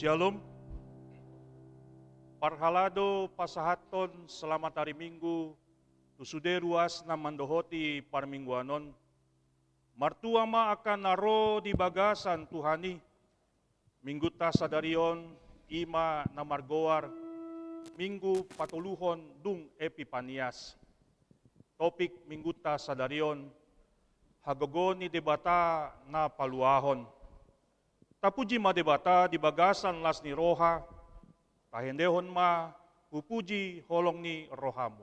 Shalom. Parhalado pasahaton selamat hari Minggu. Tusude ruas na mandohoti parmingguanon. Martuama akan naro di bagasan Tuhani. Minggu ta sadarion ima na margoar. Minggu patuluhon dung Epipanias. Topik minggu ta sadarion. Hagogon ni debata na paluahon. Tapuji ma debata di bagasan las ni roha, kahendehon ma pupuji holong ni rohamu.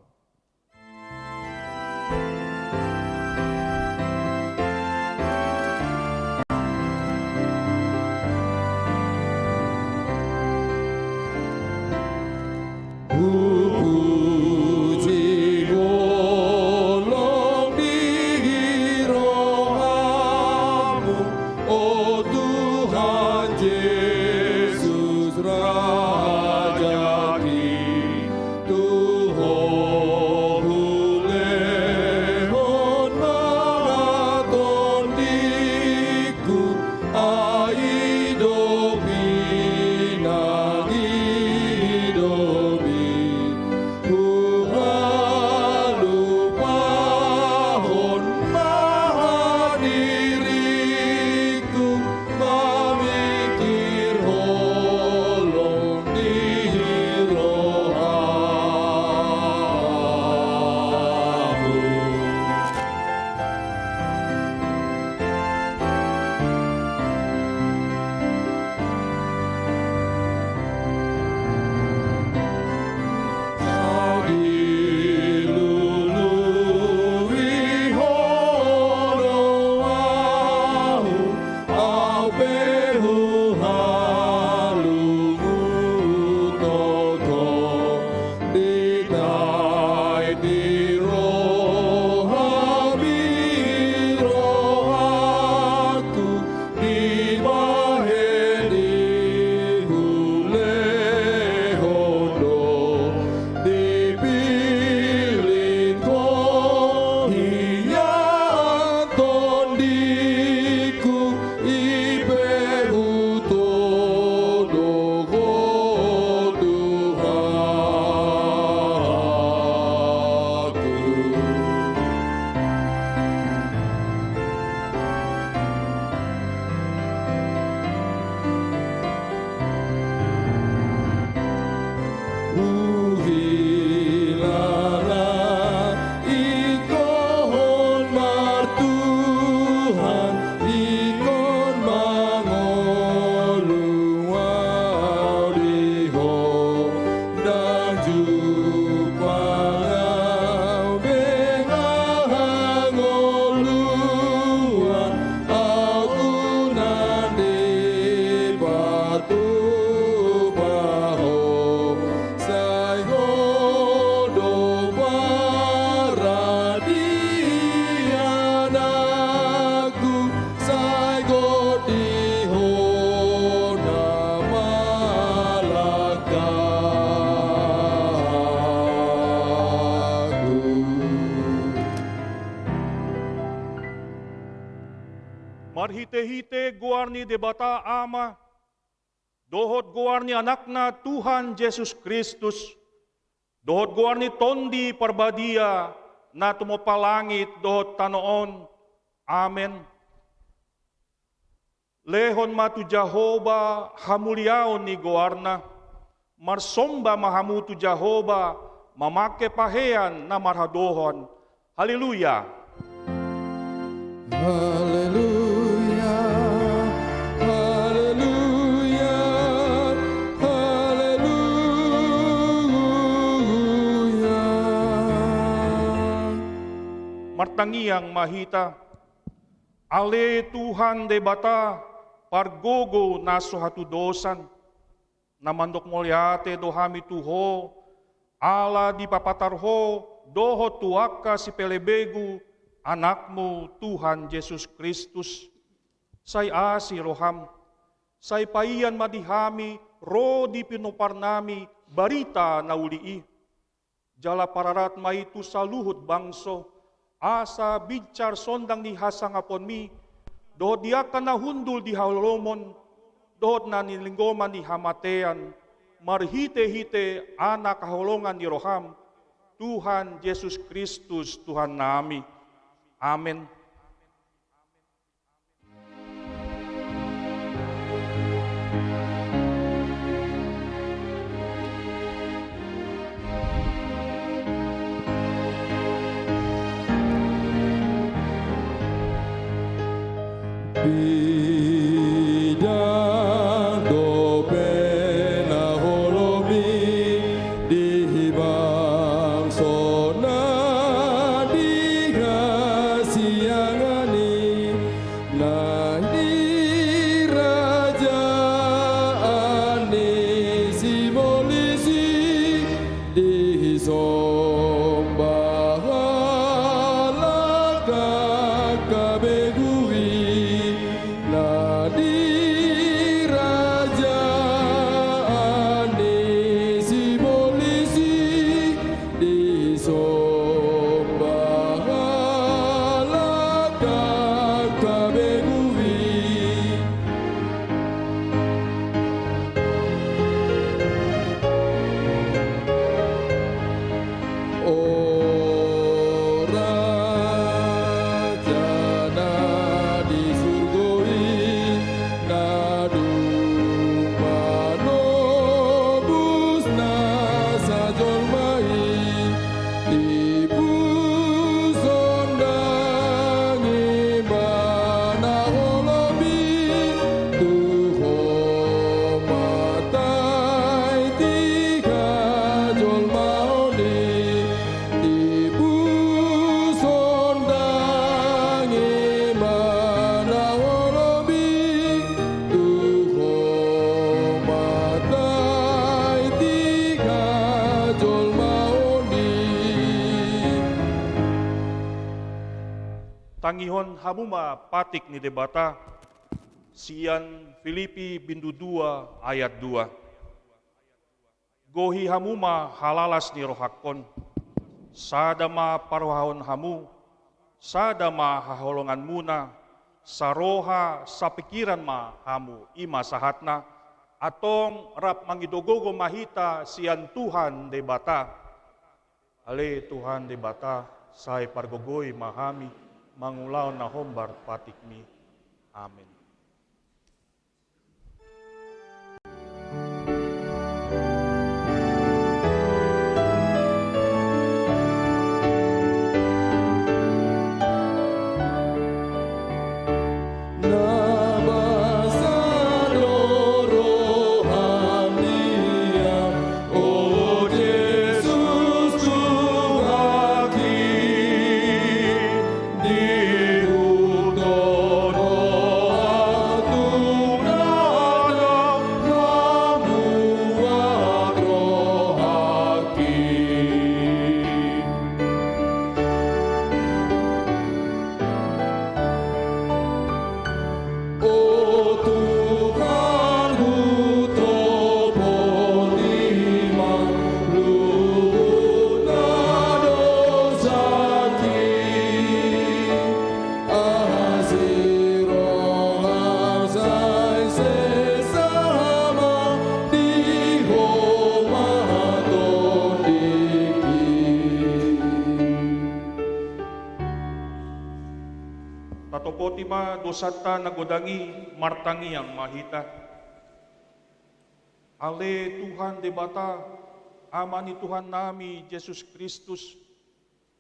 Marhite-hite guarni debata ama, dohot guarni anakna Tuhan Yesus Kristus, dohot guarni tondi parbadia na tumopalangit dohot tanoon. Amen. Lehon matu Jehovah hamuliaon ni guarna, marsomba mahamutu Jehovah mamake pahean na marhadohon. Haleluya. Haleluya. Martangiang mahita, ale Tuhan debata, pargogo naso hatudosan, namandok molyate dohami tuho, ala di papatarho, doho tuaka si pelebegu, anakmu Tuhan Yesus Kristus. Say asi roham, say paian madihami, ro di pinoparnami, barita na ulii. Jala pararat maitu sa luhut bangso, asa bicar sondang ni hasang apon mi, do dia kana hundul di halomon, dohot na nilinggoman ni hamatean, marhite-hite anak kaholongan ni roham, Tuhan Yesus Kristus Tuhan nami. Amen. Tangihon hamuma patik ni debata, sian Filipi bindu 2 ayat 2. Gohi hamuma halalas ni rohakon, sadama paruhahon hamu, sadama haholongan muna, saroha sa pikiran ma hamu ima sahatna, atong rap mangidogogo mahita sian Tuhan debata. Ale Tuhan debata, say pargogoy mahami, mangulaw na hombar patik mi. Amen. Tatopotima dosata nagodangi martangi yang mahita. Ale Tuhan debata, amani Tuhan nami Yesus Kristus.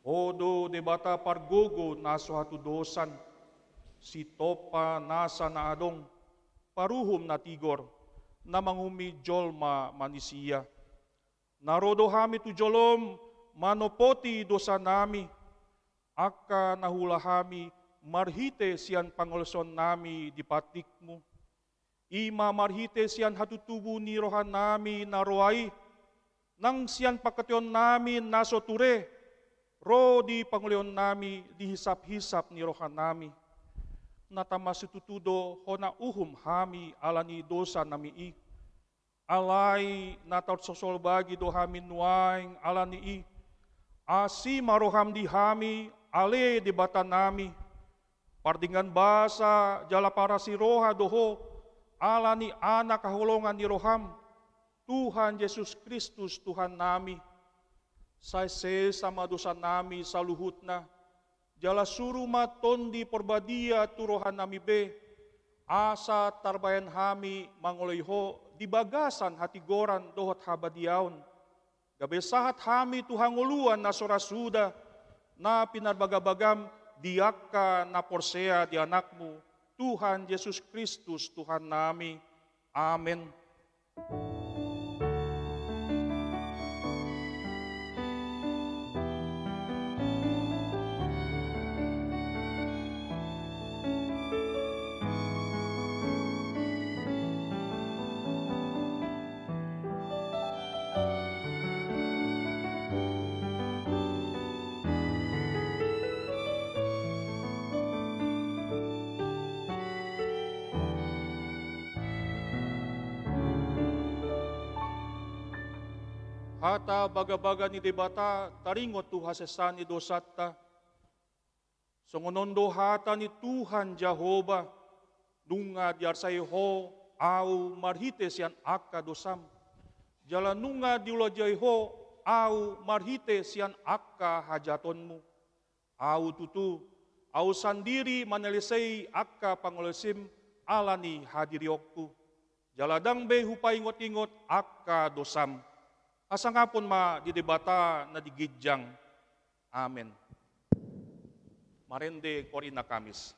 Odo debata pargogo naso hatu dosan, si topa nasa na adong, paruhum na tigor, na mangumi jolma manisia. Narodo hami tu jolom, manopoti dosa nami, aka nahulahami, marhite sian pangolson nami di patikmu. Ima marhite sian hatutubu ni rohan nami naroai, nang sian pakation nami naso ture, ro di pangulion nami dihisap-hisap ni rohan nami. Natama situtudo hona uhum hami alani dosa nami i. Alay nataut sosol bagi do hami nuaing alani i. Asi maroham di hami ale di bata nami. Pardingan basa jala para si roha doho, ala ni anak kahulongan ni Roham, Tuhan Yesus Kristus Tuhan nami, say sama dosa nami sa luhut na, jala suruh maton di porbadia turohan nami be, asa tarbayan hami mangulayho di bagasan hatigoran dohot habadiaon, gabesahat hami Tuhan uluan na sorasuda, na pinarbagabagam diakka na porsea di anakmu, Tuhan Yesus Kristus Tuhan nami. Amen. Hata baga-baga ni debata taringot tu hasesan ni dosata. Songonondo hata ni Tuhan Jehova nunga diarsaiho au marhite sian akka dosam. Jala nunga diulajaiho au marhite sian akka hajatonmu. Au tutu au sandiri manelisei akka pangolesim alani hadiriokku. Jaladang be hupaingot-ingot akka dosam. Asa nga pon didebata na digidjang. Amen. Marende Corina Kamis.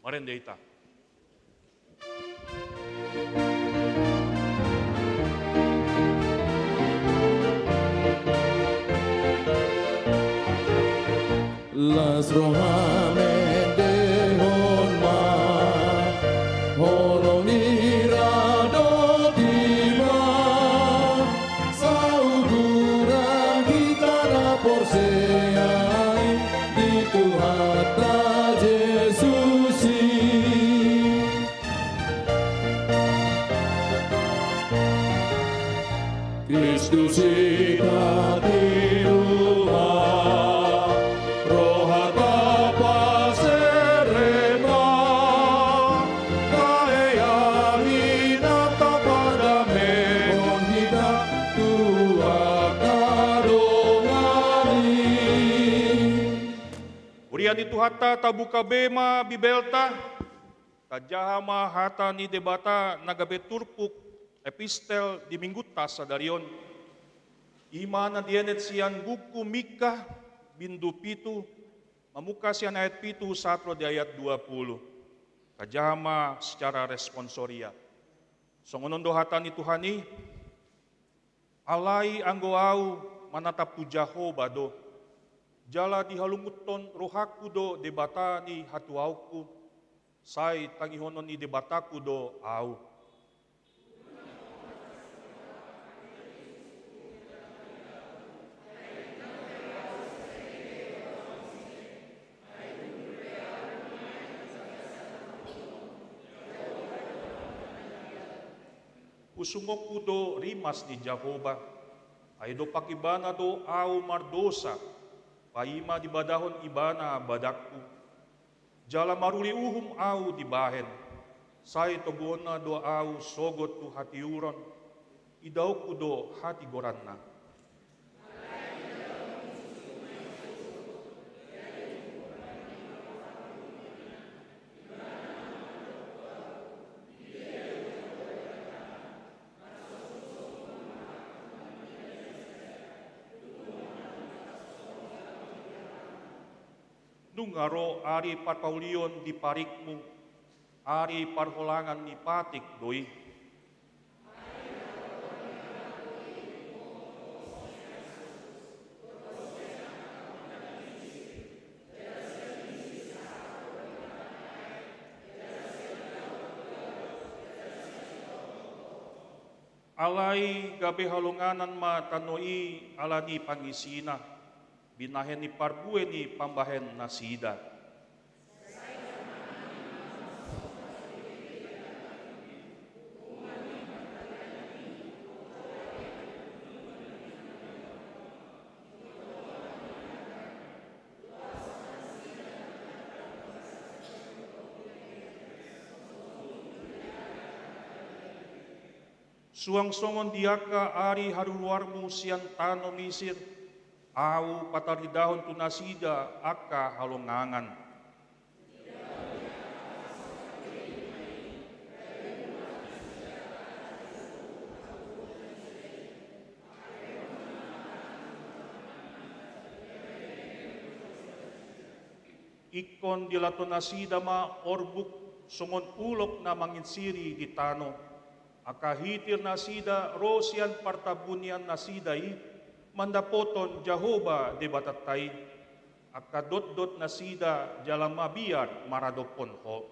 Marende ita. Las rohane dehon ma holong irado tima sauduran kita rapor seai di Tuhan Yesus Kristus ita di rumah rohat Bapa serema kaya hinata pada mehon kita tua kadongani Urian itu hata tabuka bema bibelta tajahama hata ni debata nagabe turpuk epistel di mingguta sadarion. Ima na dienet siyan buku Mika bindu pitu mamuka siyan ayat pitu satro di ayat 20. Kajama secara responsoria. Songonondo hata ni Tuhani alai anggo au manatap tu Jehova do. Jala dihalunguton rohaku do debata ni hatuauku. Sai tangihonon ni debataku do au. Usungoku do rimas di Jehova, ay do pakibana do au mardosa, paima di badahon ibana badakku. Jala maruli uhum au di bahen, say togona do au sogot tu hatiuron, idauku do hati goranna. Nungaro ari parpaulion di parikmu, ari parholangan ni patik doi. Alai gabe halunganan ma tanoi alani pangisina. Binahen ni parbue ni pambahen nasida. Suang songon diaka ari haruwarmu siang tano misir. Au pataridahon tu nasida aka halongangan. Ikon dilato nasida ma orbuk songon ulok na manginsiri di tano. Aka hitir nasida rosian partabunian nasidai mandapoton Jehova de batatay akadot-dot na sida jalang mabiar maradopon ho.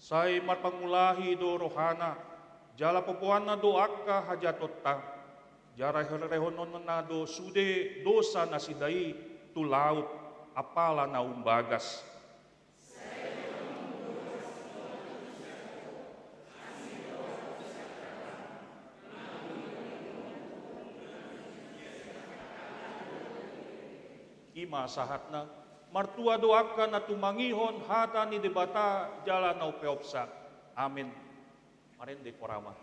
Say marpangulahi do rohana jala popoan na do akka hajatot ta, jara herehonon na do sude dosa na sidai tu laut, apala na umbagas. Ima sahat na, martua do akka na tumangihon hata ni debata jala na upeopsa. Amin. Marende korama.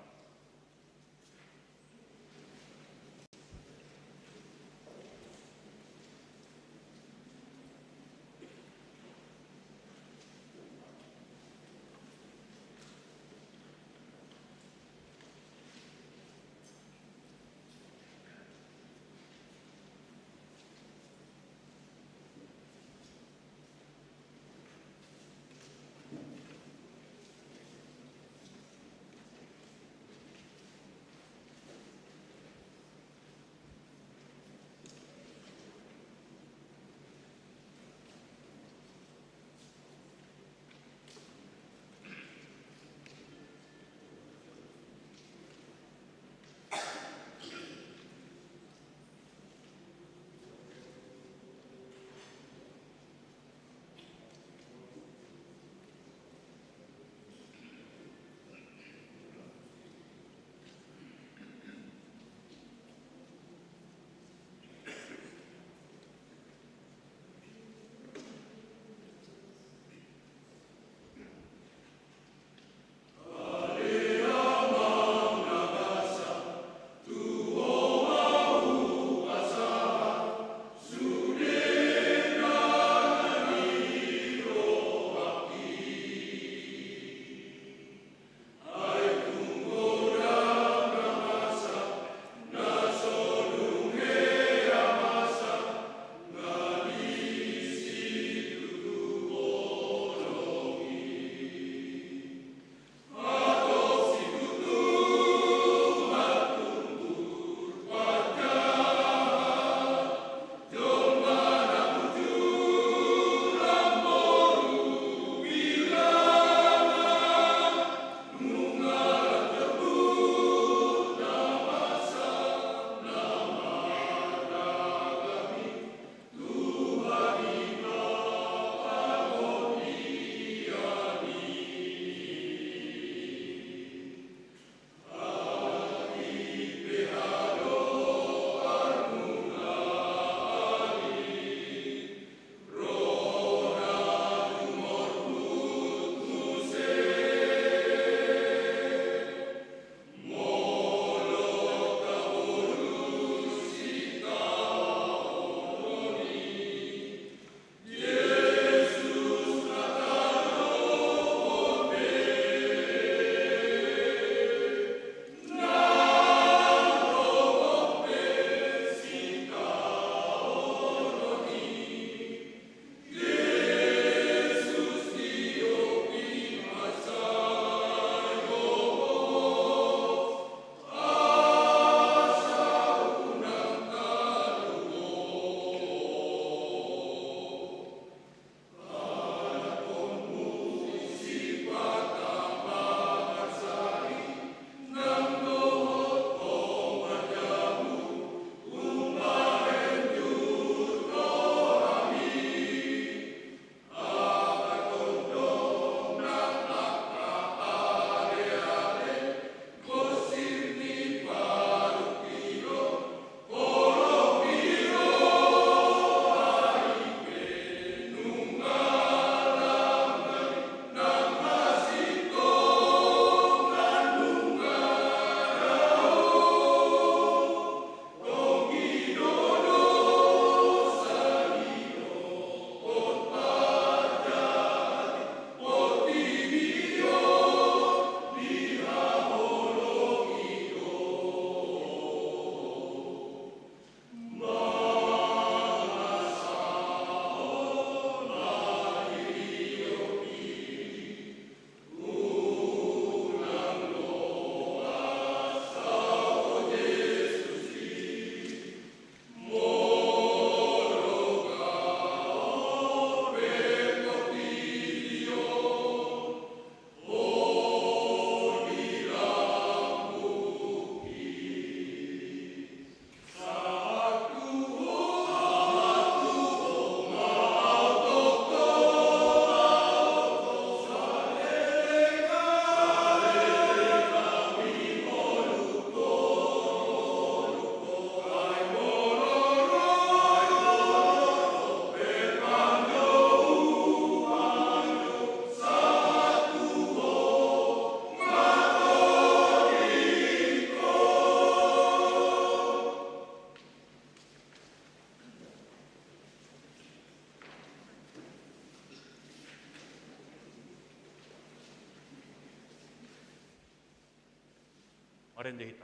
Marende hita.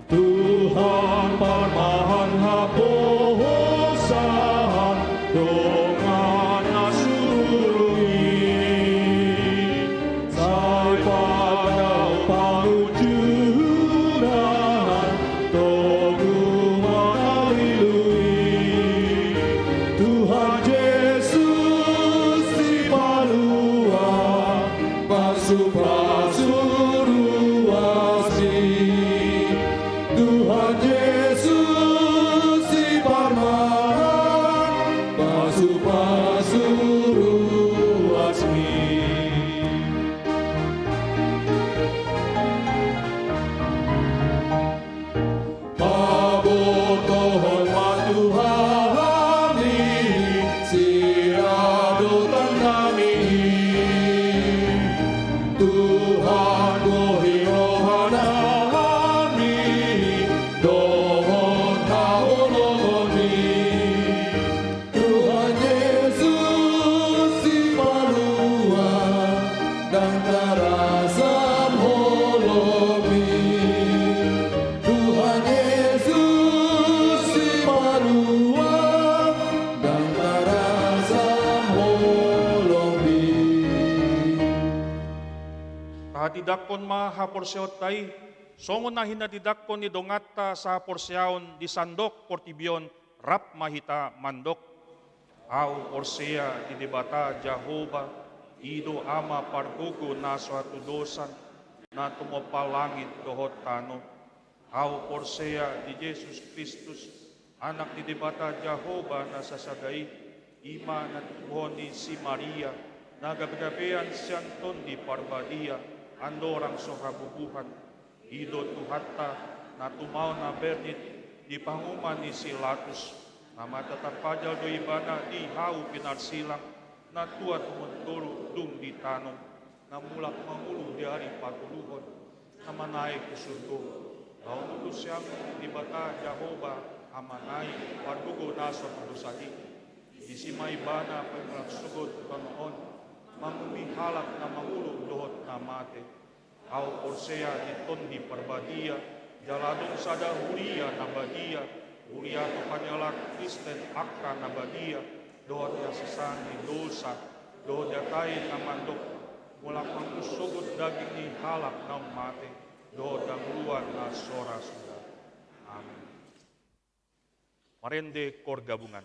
Tuhan parmahan hapusan dengan nasuri sai pada pangujuran togu mengalilui Tuhan Yesus di palua pasu-pasuruasi Tuhan Yesus si parmahan pasu-pasuruasmi Pabotohon matuhani siadotan kami Tuhan gohi rohanami dohon kaolomi Tuhan Yesus si palua dan tarasam holomi Tuhan Yesus si palua dan tarasam holomi Tahadidakon maha porseot tay, songon na hinadidakon ni dongata sa porseaon di sandok portibion rap mahita mandok. Au porsea di debata Jehova, ido ama pargugo na suatu dosan na tumopal langit dohot tano. Au porsea di Yesus Kristus, anak di debata Jehova na sasagay, ima na tubuhon ni si Maria, nagagabean siyanton di parbadia, andorang sohabubuhan, ido tuhatta na tumaw na bernit di panguman ni Silatus, na matatapajal do ibana di hau pinarsilang, na tua tumunturo dum di tanong, na mulak mangulu di hari patuluhon, na manay kusurgo. Laon ulo siyang di bata Jehova, amanay pardugo naso dosadi, di si maibana paglaksugod Panginoon, mamumihalak na mangulo dohot na mate. Au porsea iton di parbadia, jaladong sada huria na badia, huria to kanyalak Kristen akka na badia, dohot ya sesan ni dosa, dohot ya tayo na mandok, mulak mangusugod daging ni halak na mate, dohot ang luar na sora suda. Amin. Marende kor gabungan.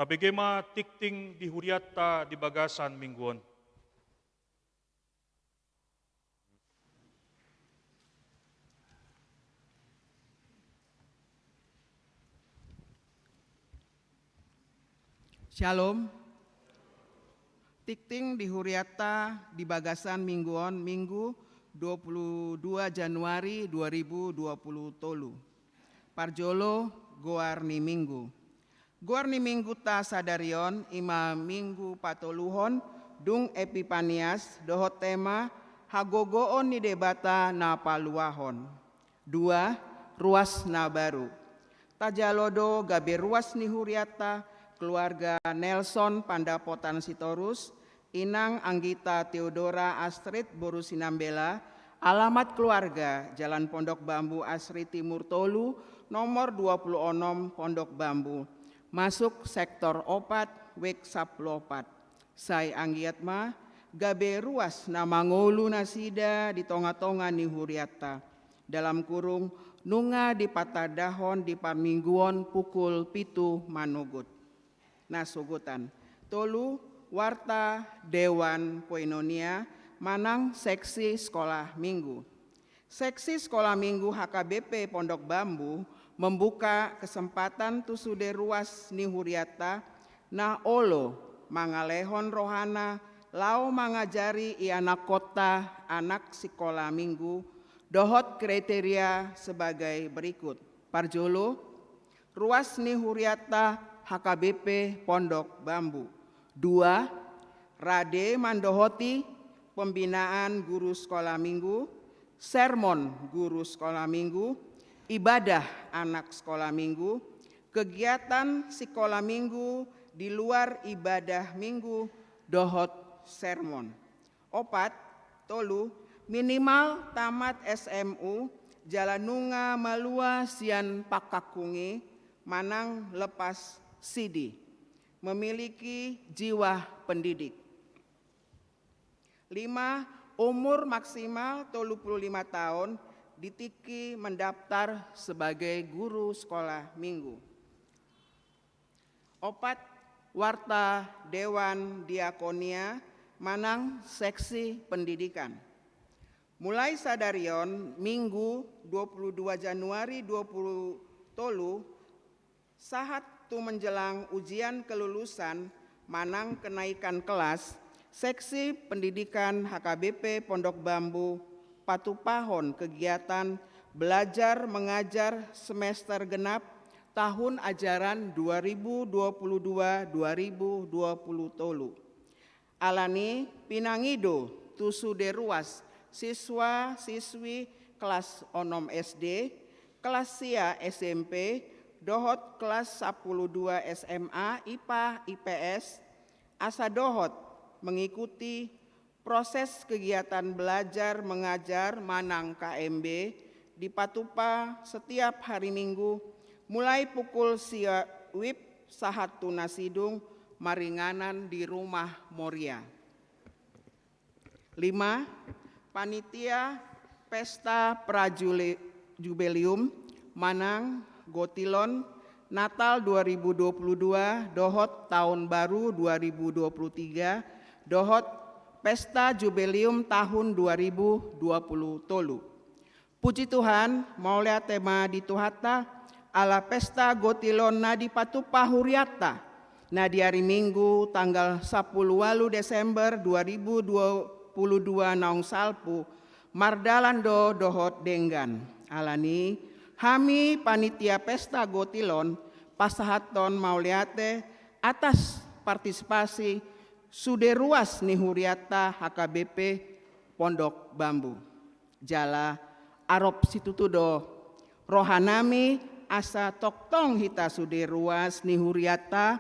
Abegema tikting di huriata di bagasan mingguan. Shalom. Tikting di huriata di bagasan mingguan Minggu 22 Januari 2020 tolu. Parjolo goarni minggu. Goarni minggu ta sadarion ima minggu patoluhon dung Epipanias dohot tema hagogoon ni debata na paluahon. 2. Ruas na baru. Tajalodo gabe ruas ni huriata keluarga Nelson Pandapotan Sitorus, Inang Anggita Theodora Astrid Borusinambela, alamat keluarga Jalan Pondok Bambu Asri Timur Tolu, nomor 26 Pondok Bambu, masuk sektor opat, wek saplopat. Sai anggiatma, gabe ruas nama ngolu nasida di tonga-tonga ni huriata, dalam kurung nunga di patadahon di parmingguon pukul pitu manugut. Nasugutan tolu warta Dewan Koinonia Manang seksi sekolah minggu. Seksi sekolah minggu HKBP Pondok Bambu membuka kesempatan tusude ruas ni huriata na olo mangalehon rohana lau mangajari anak kota anak sekolah minggu dohot kriteria sebagai berikut. Parjolo ruas ni huriata HKBP Pondok Bambu. 2. Rade mandohoti pembinaan guru sekolah minggu, sermon guru sekolah minggu, ibadah anak sekolah minggu, kegiatan sekolah minggu di luar ibadah minggu, dohot sermon. 4. Tolu minimal tamat SMU Jalanunga Malua Sian Pakakungi Manang lepas Sidi, memiliki jiwa pendidik. 5. Umur maksimal 35 tahun, ditiki mendaftar sebagai guru sekolah minggu. 4. Warta Dewan Diakonia Manang seksi pendidikan. Mulai sadarion Minggu 22 Januari 20 tolu sahat tu menjelang ujian kelulusan Manang kenaikan kelas, seksi pendidikan HKBP Pondok Bambu patupahon kegiatan belajar mengajar semester genap tahun ajaran 2022-2020 tolu. Alani pinangido tusude ruas siswa siswi kelas 6 SD, kelas sia SMP, dohot kelas 12 SMA IPA IPS asa dohot mengikuti proses kegiatan belajar mengajar Manang KMB di Patupa setiap hari Minggu mulai pukul sia wib sahat tunasidung maringanan di rumah Moria. 5. Panitia Pesta Prajubilium Manang Gotilon Natal 2022 dohot tahun baru 2023 dohot Pesta Jubileum tahun 2020 tolu. Puji Tuhan, maulia tema di Tuhata ala Pesta Gotilon na di Patupa Huriata na di hari Minggu tanggal 10 Desember 2022 naung salpu Mardalando dohot Denggan. Alani Hami panitia Pesta Gotilon pasahaton mauliate atas partisipasi sude ruas ni huriata HKBP Pondok Bambu. Jala arop situtudo rohanami asa toktong hita sude ruas ni huriata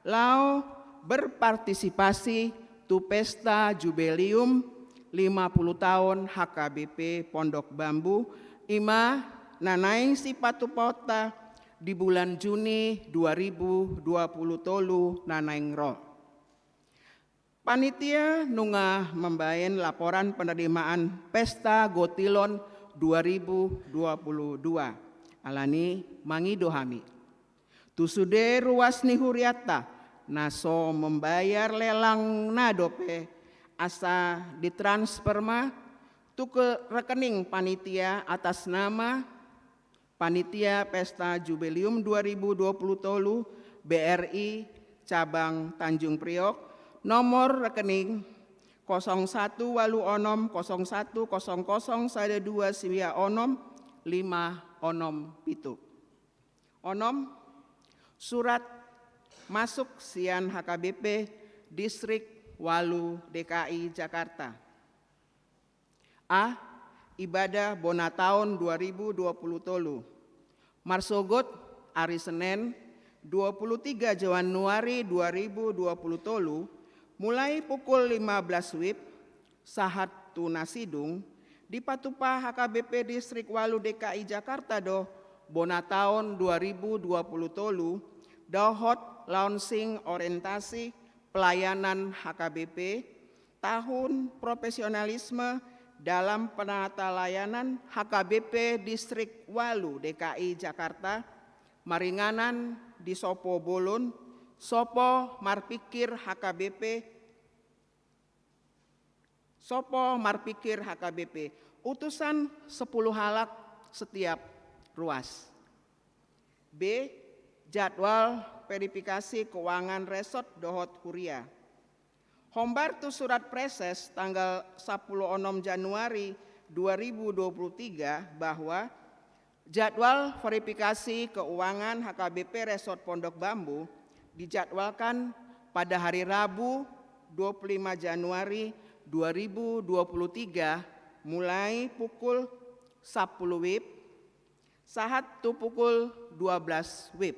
lau berpartisipasi tu Pesta Jubileum 50 tahun HKBP Pondok Bambu ima nanaing si patupota di bulan Juni 2020 tolu nanaing ro. Panitia nunga membayen laporan penerimaan Pesta Gotilon 2022. Alani mangido hami. Tusude ruas ni huriata naso membayar lelang nadope asa ditransferma tu ke rekening panitia atas nama Panitia Pesta Jubileum 2020 Tolu BRI Cabang Tanjung Priok nomor rekening 01 pitu. Onom surat masuk sian HKBP Distrik Walu DKI Jakarta. A. Ibadah Bona tahun 2020 Tolu. Marsogot hari Senin 23 Januari 2020 Tolu mulai pukul 15 WIB sahat tunasidung di Patupa HKBP Distrik Walu DKI Jakarta do Bona tahun 2020 Tolu dohot launching orientasi pelayanan HKBP tahun profesionalisme dalam penata layanan HKBP Distrik Walu DKI Jakarta maringanan di Sopo Bolon Sopo Marpikir HKBP utusan 10 halak setiap ruas. B. Jadwal verifikasi keuangan resort Dohot Huria. Hombar tu surat preses tanggal 16 Januari 2023 bahwa jadwal verifikasi keuangan HKBP Resort Pondok Bambu dijadwalkan pada hari Rabu 25 Januari 2023 mulai pukul 10 WIB sahat tu pukul 12 WIB.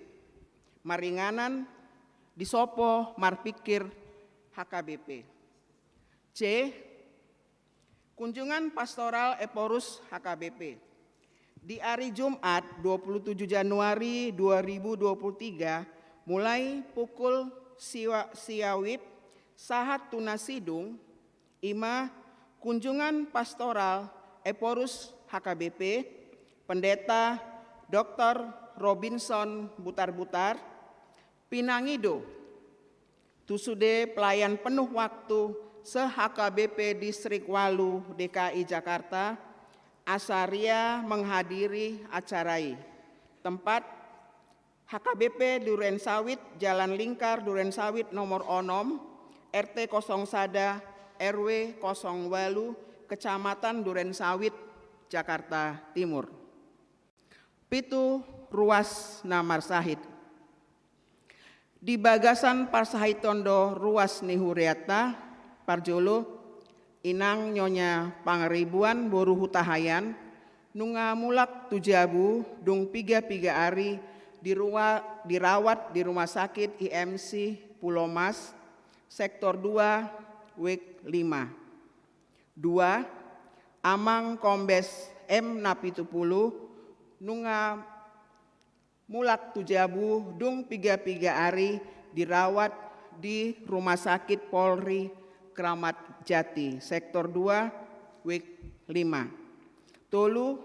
Maringanan di Sopo Marpikir HKBP. C. Kunjungan pastoral Eporus HKBP. Di hari Jumat 27 Januari 2023 mulai pukul siawib sahat tunasidung ima kunjungan pastoral Eporus HKBP Pendeta Dr. Robinson Butar-Butar Pinangido Tusude pelayan penuh waktu se-HKBP Distrik Walu DKI Jakarta asaria menghadiri acarai. Tempat HKBP Duren Sawit Jalan Lingkar Duren Sawit nomor 6 RT 01 RW 08 Kecamatan Duren Sawit Jakarta Timur. Pitu ruas Namar Sahid. Di bagasan Parsahitondo ruas Nihuriata, Parjolo, Inang Nyonya Pangeribuan Boru Hutahayan, Nunga Mulak Tujabu, Dung Piga Ari, dirawat di Rumah Sakit IMC Pulau Mas, Sektor 2, WIK 5. 2. Amang Kombes M. Napitupulu, Nunga Mulak Tujabu, Dung Piga Ari dirawat di Rumah Sakit Polri Kramat Jati, Sektor 2, WIK 5. Tolu,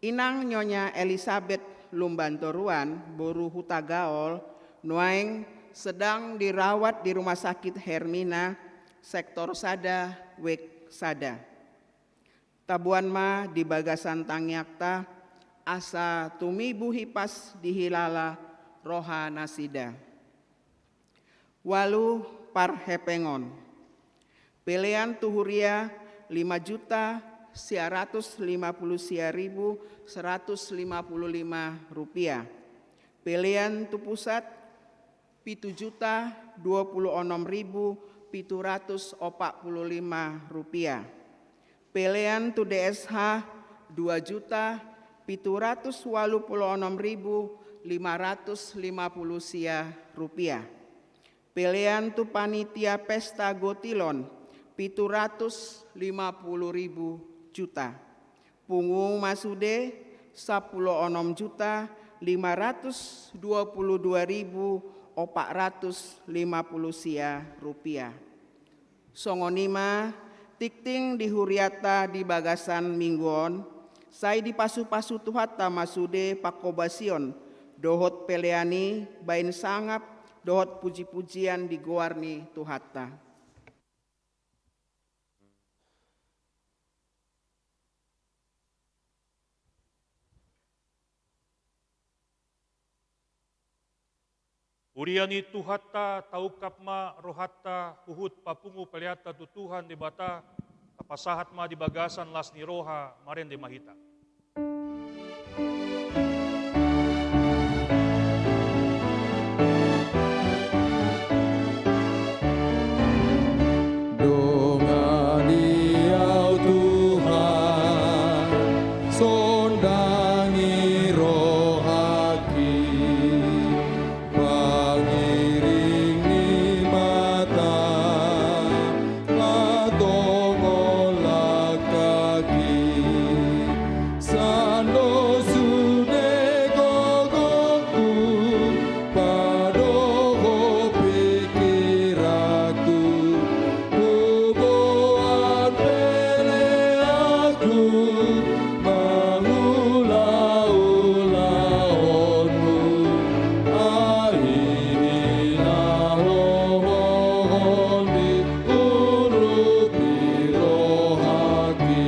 Inang Nyonya Elizabeth Lumbantoruan, Boru Hutagaol, Nuaeng sedang dirawat di Rumah Sakit Hermina, Sektor Sada, WIK Sada. Tabuan ma di bagasan Tangyakta, asa tumibu hipas dihilala roha nasida. Walu parhepengon. Pelean tuhuria 5.150.155 rupiah. Pelean tu pusat 7.026.745 rupiah. Pelean tu DSH 2.786.550 rupiah. Pelean tu panitia pesta gotilon 750.000 juta. Punggung masude 10.522.450 rupiah. Songonima tikting di huriata di bagasan mingguon, sai di pasu-pasu tuhata masude pakobasion, dohot peleani bain sangap dohot puji-pujian digoarni tuhatta. Uriani tuhatta taukap ma rohatta huhut papungu peliata tu Tuhan di bata tapasahat ma di bagasan las ni roha maren di mahita. Dongadiau Tuhan, sondangi roh haki, pangiringi mata, latongolak kaki, sando sude gogoku, padoho pikiraku, Kubuat pele aku mengula-ula-onmu Ainilah mohon diurupi roh haki.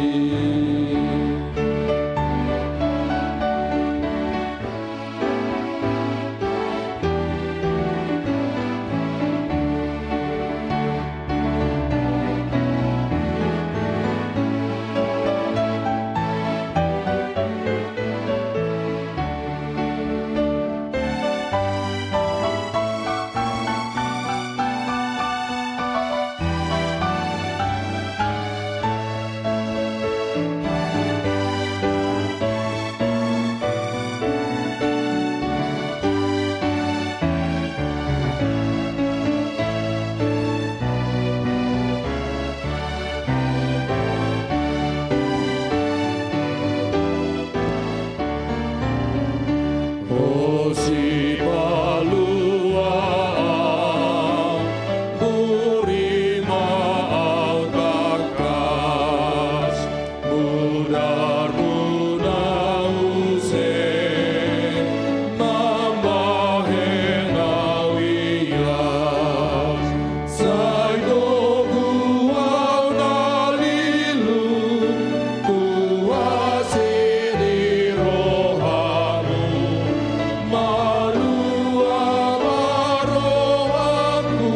Osi paluaan, burima autakas, mudar-mudar use, mamahenau ias, saido guau nalilu, tuasi di rohamu. Malua marohaku,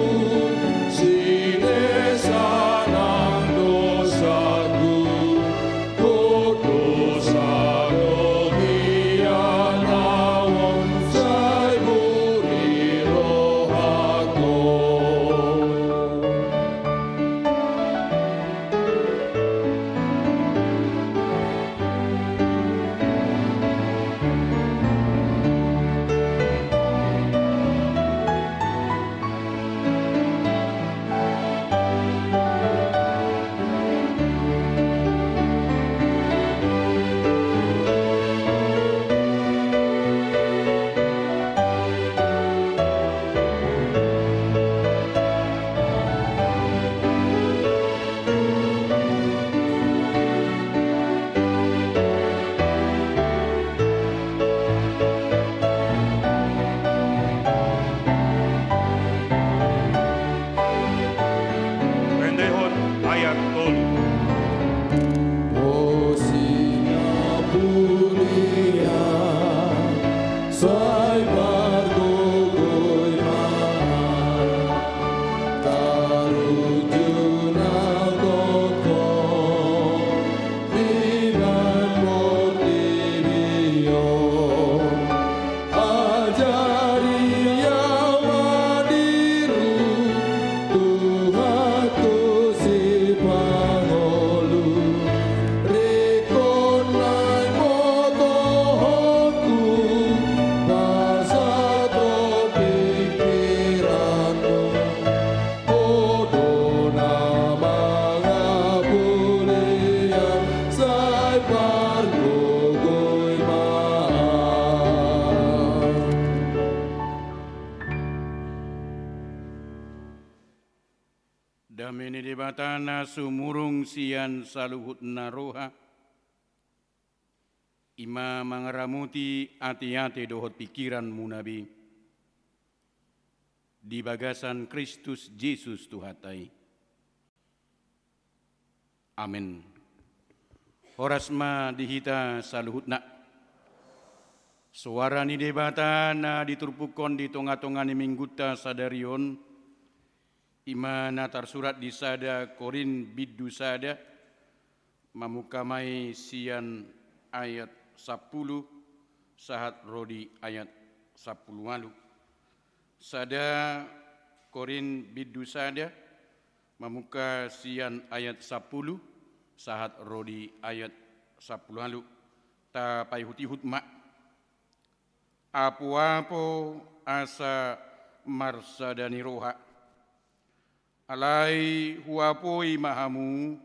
sine sanang dosaku, dosa dohian awon sai buri rohaku. Rendehon ayat tolu. Osina pulia, sai bargogoy mahal, tarujuna koko, binan motivio, ajari yang madiru, Tuhan tu si pangolu, rekonai motohoku, pasato pikiranmu, odona mangapulian, sai pargogoy mahal. Damini di batana sumurung sian saluhut naroha, ima mangaramuti ati-ati dohot pikiran munabi. di bagasan Kristus Yesus Tuhatai. Amin. Horasma dihita saluhutna. Suara ni debata na diturpukon di tonga-tonga ni mingguta sadarion. Imana tarsurat di sada Korin biddu sada. Mamukamai sian ayat 10 sahat rodi ayat 10 walu. Sada Korin biddu sada mamuka sian ayat 10 sahat rodi ayat 10 walu. Ta pai hutihut mak apu-apu asa marsadani roha alai huapoi mahamu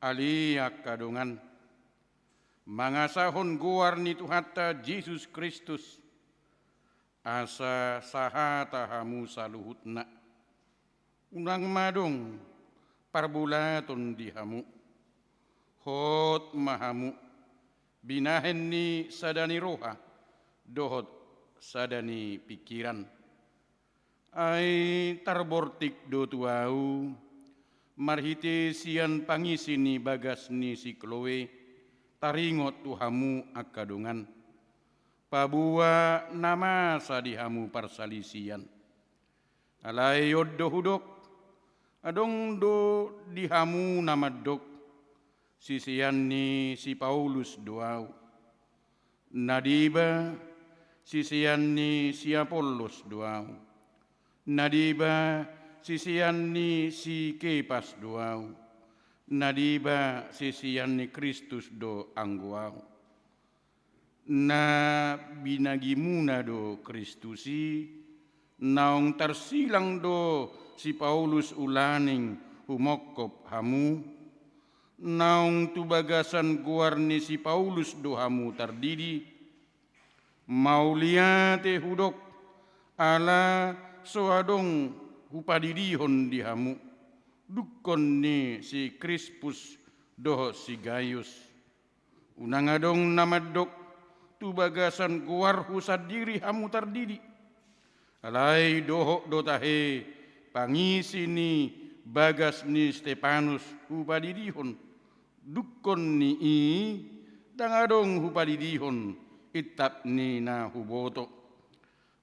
aliak kadongan mangasahon guarni Tuhatta Yesus Kristus asa sahata hamu saluhutna unang madong parbulaton dihamu hot mahamu binahen ni sadani roha dohot sadani pikiran ai tarbortik do tuau marhite sian pangisini bagasni si Chloe taringot tuhamu akadongan pabua nama sadihamu parsalisian alai yoddo hudok adong do dihamu nama dok sisian ni si Paulus doau nadiba sisian ni si Apollos doau nadiba sisian ni si Kepas doau nadiba sisian ni Kristus do angguau na binagimuna do Kristusi naung tarsilang do si Paulus ulaning humokop hamu naung tubagasan guarni si Paulus do hamu tardidi mauliate hudok ala soadong hupadidihon dihamu dukon ni si Crispus doh si Gaius unangadong namadok tu bagasan guar husadiri hamu tardidi alai doho dotahe pangisi ni bagas ni Stefanus hupadidihon dukon ni i dangadong hupadidihon itap ni na huboto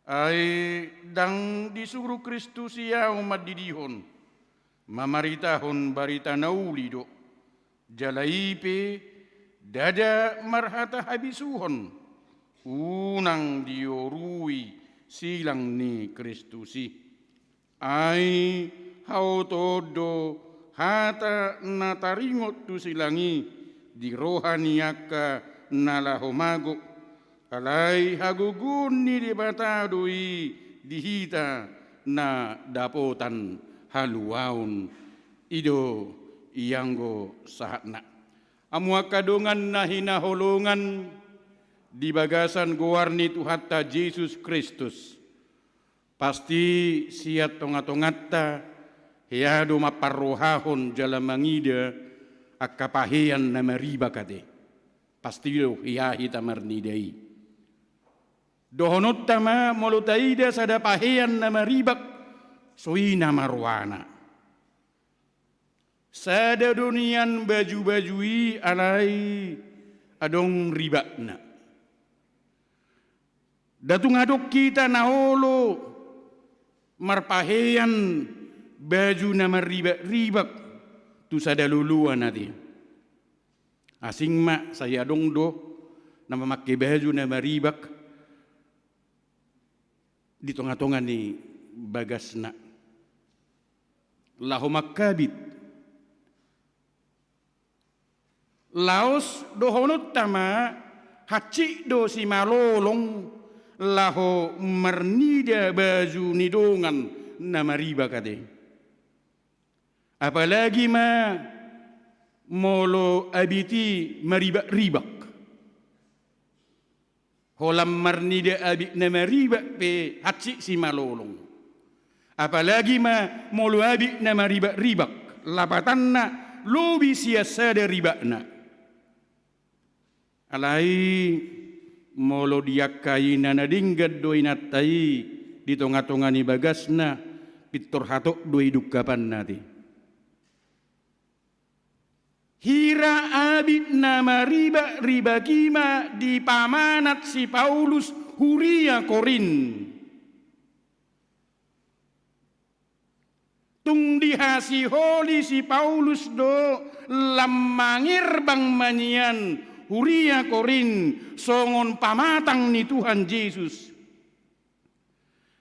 ai dang disuruh Kristus ya umat didihon mamaritahon barita naulido jalaipe dada marhata habisuhon unang diorui silang ni Kristusi ai hautodo hata nataringot tu silangi di rohaniaka nalahomago alai hagugun ni dibatadui dihita na dapotan haluaun ido iyanggo sahatna amua kadongan na hinaholongan di bagasan guarni Tuhatta Yesus Kristus pasti siat tonga-tongatta hiado maparrohahon jalamangida akapahian na mariba kade pasti do hiahi tamarnidai dohonot tama molutaida sada pahian na maribak soina marwana sada dunian baju-bajui alai adong ribakna datung adok kita naholo marpahian baju na maribak-ribak tu sada luluan nanti asing mak saya dong do nama makke baju na maribak di tengah-tengah ni bagasna lahu makabit laos dohonut tama haci do si malolong lahu mernida baju nidongan nama riba kade apalagi ma molo abiti maribak-ribak holam marnida abik nama riba pe haci si malolong apalagi ma molo abik nama riba-ribak lapatanna lobi siasada ribakna alai molo diakai nana dinggat doinatai di tengah-tengah ni bagasna pitur hatok dua hidup kapan nanti. Hira abid nama riba kima di pamanat si Paulus huria Korin. Tung dihasi holi si Paulus do lamangir bang manyian huria Korin songon pamatang ni Tuhan Yesus.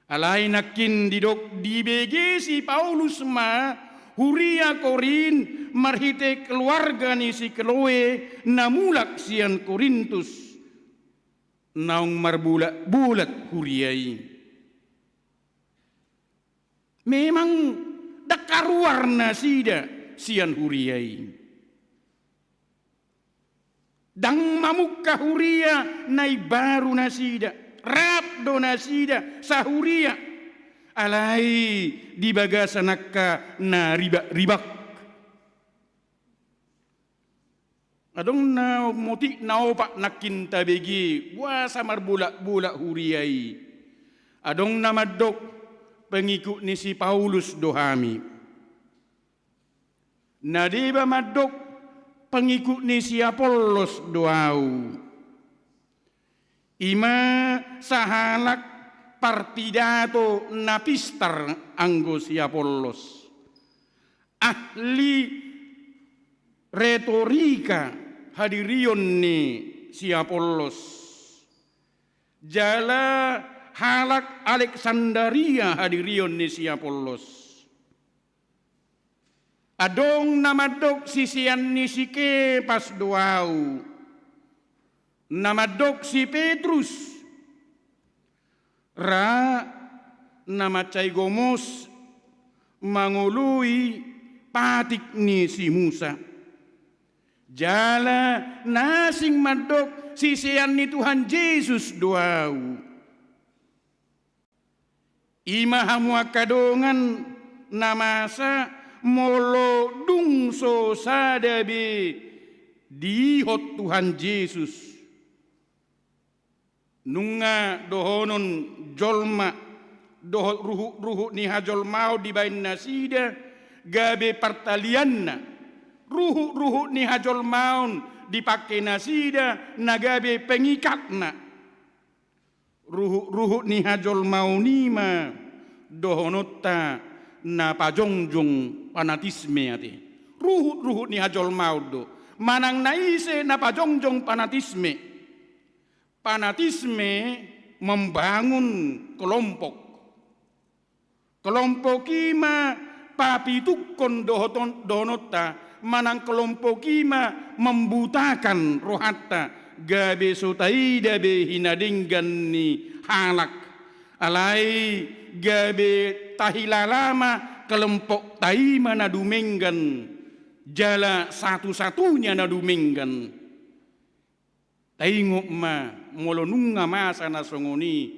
Alai nakin didok di BG si Paulus ma huria Korin marhite keluarga ni si Chloe namulak sian Korintus naung marbulat huriai. Memang dakaruar nasida sian huriai. Dang mamukka huria nai baru nasida, rap do nasida sahuria. Alai di bagasanakka na ribak. Adong na moti naopak nakin tabegi buasa marbulak huriai. Adong namadok pengikut ni si Paulus dohami. Nadiba madok pengikut ni si Apollos doau. Ima sahalak partidato napistar anggo si Apollos. Ahli retorika hadirion ni si Apollos. Jala halak Alexandria hadirion ni si Apollos. Adong namadok sisian ni si Kepas doau. Namadok si Petrus. Ra namacay gomos mangului patik ni si Musa. Jala nasing madok sisian ni Tuhan Yesus doau. Ima hamua kadongan namasa molo dungso sadabe dihot Tuhan Yesus. Nunga dohonon jolma dohot ruhu ni hajol mau di bain nasida gabe partalianna ruhu ni hajol maun dipakai nasida nagabe pengikatna ruhu ni hajol mau nima dohonotta na pajongjong fanatisme ati ruhu ni hajol mau do manang naise na pajongjong fanatisme. Fanatisme membangun kelompok. Kelompok ima papitukon donota manang kelompok ima membutakan rohatta gabe sotaida be hinadinggan ni halak alai gabe tahilalama kelompok taima nadumenggan jala satu-satunya nadumenggan. Taingok ma molonunga masa na songoni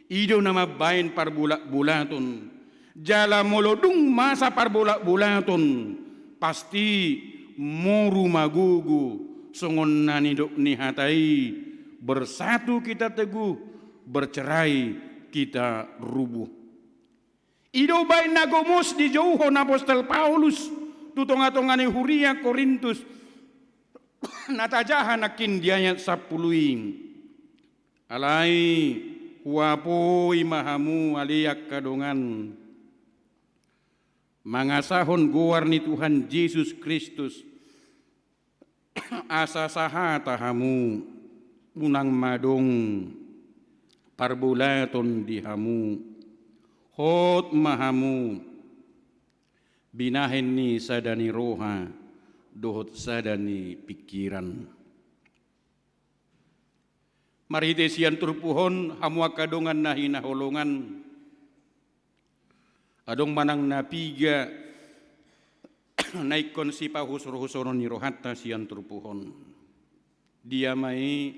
ido nama bain parbulak-bulaton jala molodung masa parbulak-bulaton pasti moru magugu songon nanidok ni hatai bersatu kita teguh bercerai kita rubuh. Ido bain nagomos di jauhon apostol Paulus tutonga-tongani huria Korintus natajahan nakin diayat 10 alai huapoi mahamu aliak kadongan mangasahon goar ni Tuhan Yesus Kristus asa saha tahamu unang madong parbulaton dihamu hot mahamu binahen ni sadani roha dohot sadani pikiran. Marite sian turpuhon hamua kadongan nahina holongan. Adong manang napiga naikon si pahusur-husuron ni rohatta sian turpuhon. Dia mai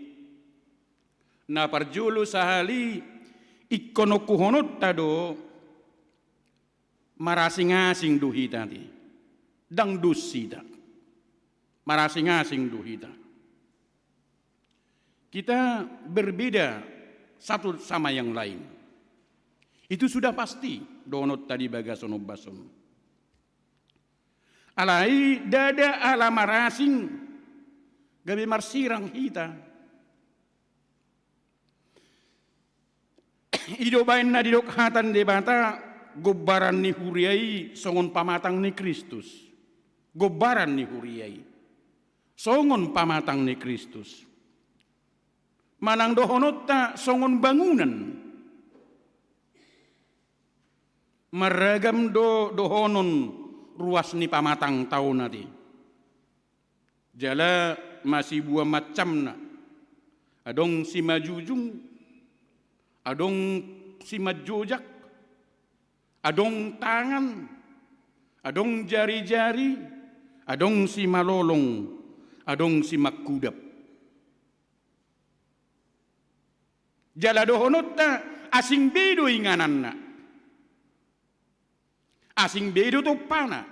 na parjulu sahali ikonokuhonot tado marasing-asing duhita ti. Dang dusida. Marasing-asing duhita. Kita berbeda satu sama yang lain. Itu sudah pasti donot tadi bagasono bason. Alai dada ala marasing gabi marsirang hita. Ido bain na didok hatan debata gobaran ni huriai songon pamatang ni Kristus. Gobaran ni huriai songon pamatang ni Kristus. Manang dohonot ta songon bangunan. Meragam dohonon ruas ni pamatang tahun nanti. Jala masih buah macam na. Adong si majujung, adong si majojak, adong tangan, adong jari-jari, adong si malolong, adong si makudap. Jala dohonot na asing bedo inganan na. Asing bedo to pana.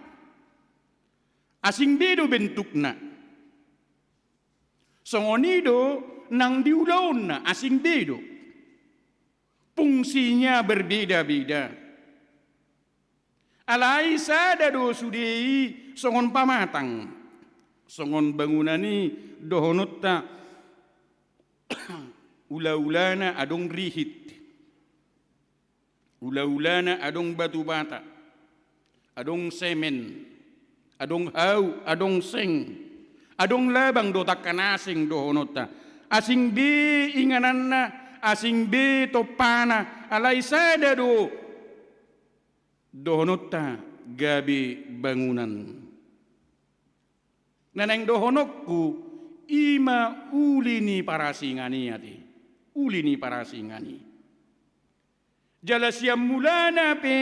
Asing bedo bentuk na. Songonido nang diulaon na asing bedo. Fungsinya berbeda-beda. Alai sada do sudei songon pamatang. Songon bangunani dohonot ta ula-ulana adong rihit. Ula-ulana adong batu bata. Adong semen, adong hau, adong seng, adong labang do takkanasing dohonota. Asing be inganan na, asing be topana, alay sada do dohonota gabi bangunan. Nanang dohonokku ima uli ni parasingani ati, uli ni parasingani. Jala siam mulana pe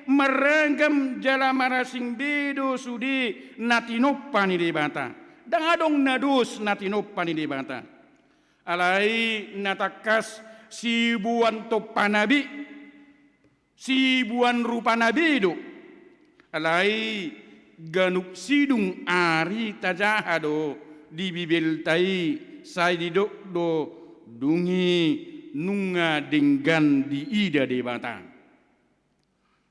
meragam jala marasing bedo sudi natinoppa ni debata. Dang adong nados natinoppa ni debata. Alai natakas sibuan toppa nabi, sibuan rupa nabi do. Alai ganuk sidung ari tajahado di bibel tai sai di do dungi nunga denggan di ida debata.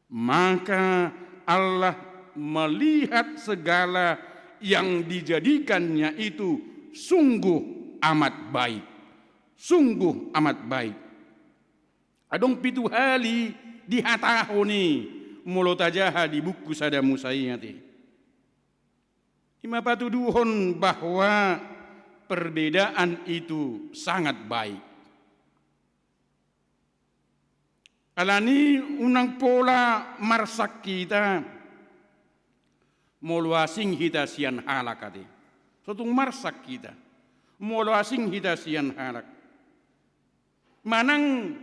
Maka Allah melihat segala yang dijadikannya itu sungguh amat baik. Sungguh amat baik. Adong pitu hali di hatahoni mulut ajaha di buku sada musayati. Ima patuduhon bahwa perbedaan itu sangat baik. Alani unang pola marsak kita moluasing kita sian halak ati. Sotung marsak kita moluasing kita sian halak. Manang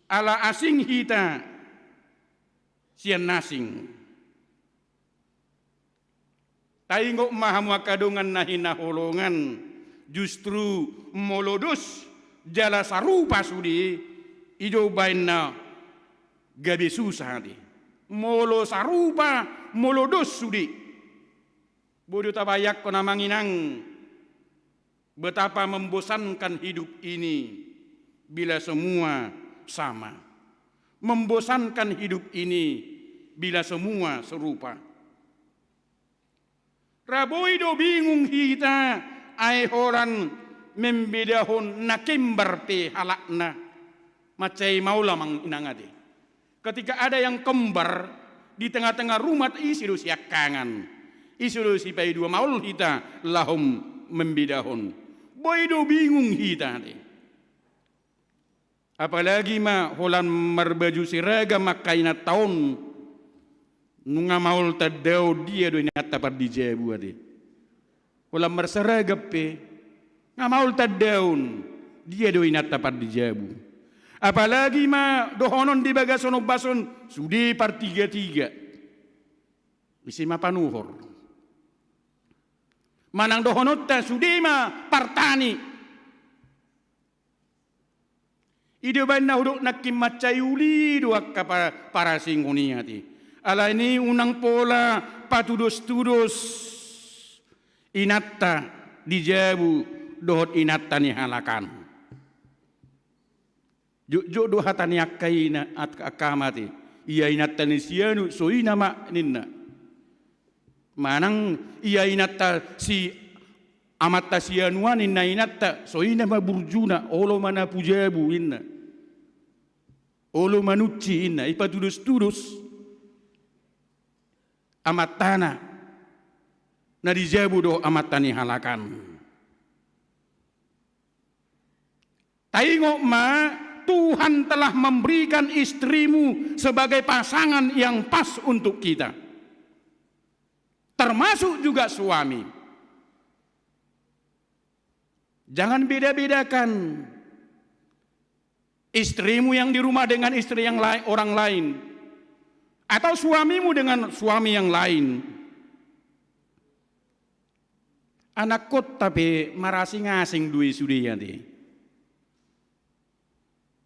ala asing kita sian nasing. Taingok mahamu kadungan nahina holongan justru molodos jala sarupa sudi. Ijo bain na gabi susah di. Molo sarupa, molo dos sudi. Bodoh tabayak ko na manginang. Betapa membosankan hidup ini bila semua sama. Membosankan hidup ini bila semua serupa. Raboy do bingung kita ay horan membedahon nakimbar pe halakna. Macai maula mang inangade. Ketika ada yang kembar di tengah-tengah rumah isi do siakangan. Isi do si pai dua maul hita lahum membidahon. Boy do bingung hita de. Apalagi ma holan merbaju siraga makaina tahun nunga maul tadau dia do ini atapar di jebu ade. Holan merseraga pe ngamaul tadaun dia do ini atapar di jebu. Apalagi ma dohonon di bagasono bason sudi par tiga-tiga. Isi ma panuhor. Manang dohonot ta sudi ma partani. Ide bain na huduk nakim macayuli doak ka para singoni ati. Ala ini unang pola patudos-tudos inatta dijabu dohot inatta ni halakan. Jojo do hatani akaina at akamati. Iya inatani sianu so ina ma ninna. Manang iya inatta si amatta sianuan inna inatta so ina ma burjuna olo mana pujabu inna. Olo manucci inna ipa tudus amatana na dijabu do amatani halakan. Taingok ma Tuhan telah memberikan istrimu sebagai pasangan yang pas untuk kita. Termasuk juga suami. Jangan beda-bedakan istrimu yang di rumah dengan istri yang lain, orang lain. Atau suamimu dengan suami yang lain. Anak kot tapi marasing-asing duit sudi yanti.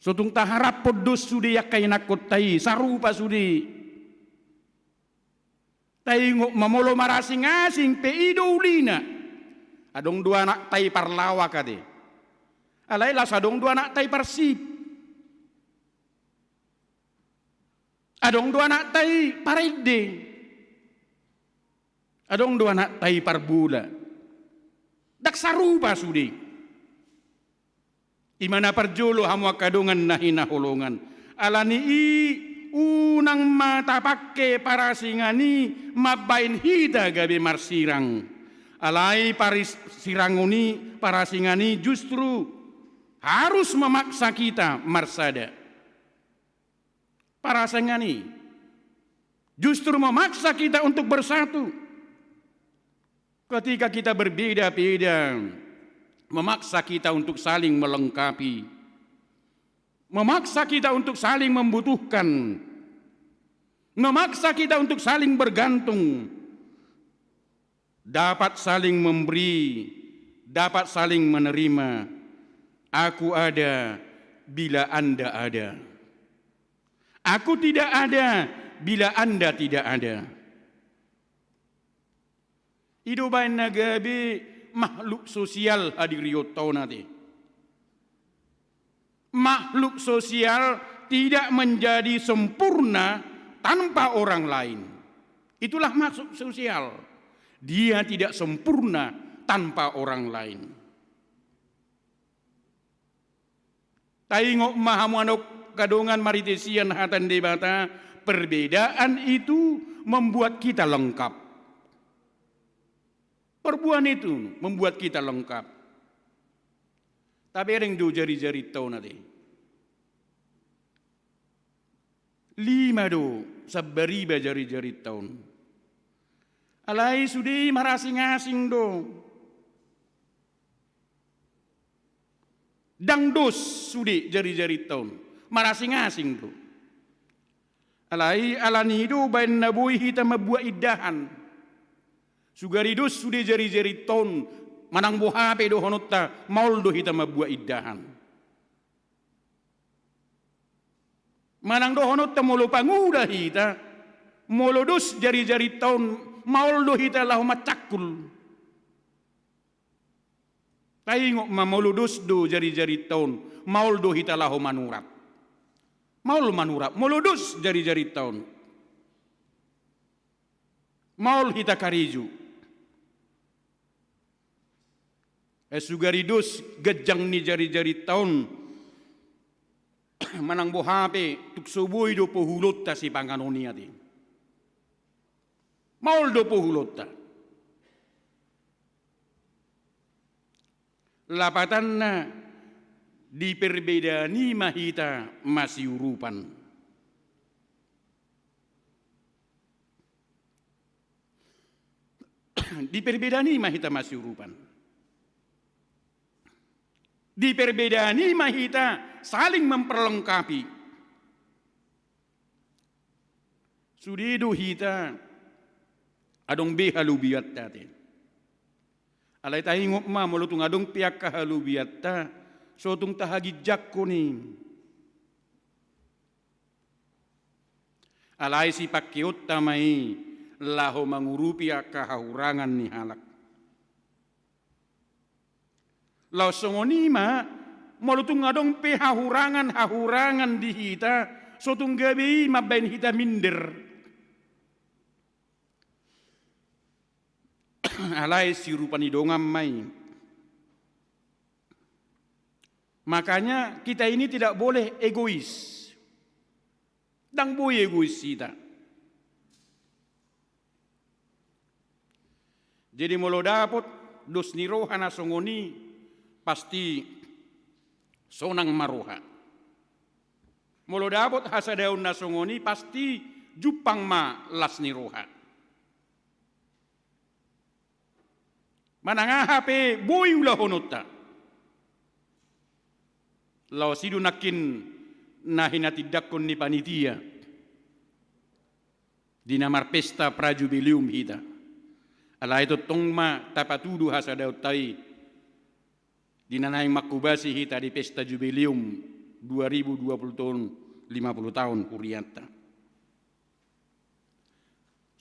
Sotung taharap podos sudi yakai nakot tai sarupa sudi. Tai ngok mamolo marasing-asing pe idolina. Adong dua anak tai parlawa kade. Alailah sadong dua anak tai persib. Adong dua anak tai parede. Adong dua anak tai parbula. Dak sarupa sudi. Imana parjolo hamu kadungan nahina holongan. Alani unang mata pakke para singani mabain hida gabe marsirang. Alai paris siranguni para singani justru harus memaksa kita marsada. Para singani justru memaksa kita untuk bersatu. Ketika kita berbeda-beda, memaksa kita untuk saling melengkapi, memaksa kita untuk saling membutuhkan, memaksa kita untuk saling bergantung, dapat saling memberi, dapat saling menerima. Aku ada bila Anda ada. Aku tidak ada bila Anda tidak ada. Hidupan nagabi makhluk sosial hadiriyot tau nanti. Makhluk sosial tidak menjadi sempurna tanpa orang lain. Itulah makhluk sosial. Dia tidak sempurna tanpa orang lain. Taingok mahamuanok kadongan maritesian hatan debata, perbedaan itu membuat kita lengkap. Perbuatan itu membuat kita lengkap. Tapi ada yang jari-jari tahu nanti. 5 sabariba jari-jari tahun. Alai sudi marasing-asing do. Dangdos sudi jari-jari tahun. Marasing-asing do. Alai alani do bain nabui hita mabuat idahan. Sugaridus sudah jari-jari tahun manang bohape do honotta maul do hita mabuat idahan. Manang do honotta molo panguda hita molo dus jari-jari tahun maul do hita lahu macakul. Taingok mamolo dus do jari-jari tahun maul do hita lahu manurat. Maul manurat molo dus jari-jari tahun. Maul hita kariju. Sugaridus gejang ni jari-jari tahun manang bohape tuk subuhi do pohulot ta si panganoni ati. Maul do pohulot ta. Lapatan na di perbedaan mahita masih urupan. Di perbedaan mahita masih urupan. Di perbedaan mahita saling memperlengkapi. Sudidu hita adong behalubiat tadi. Alai tahi ngopma mulutung adong piak kahalubiat ta sotung tahagijak kuni. Alai si pakiot tamai laho mangurupi kahahurangan ni halak. Lau songonima malutung ngadong pe hahurangan di hita, sotung gabi mabain hita minder. Alai sirupan idongam mai. Makanya kita ini tidak boleh egois. Dang boleh egois kita. Jadi molo dapot dos ni roha na songoni pasti sonang maroha. Molo dapot hasadaun na songoni pasti jupang ma las ni roha. Mananga hape boy ulah honota. Lau sidu nakin nahinatidakon ni panitia. Dinamar pesta prajubilium hita. Ala itu tongma tapatudu hasadaut tai. Dinanai makubasi hita di pesta jubilium 2020 tahun 50 tahun kurianta.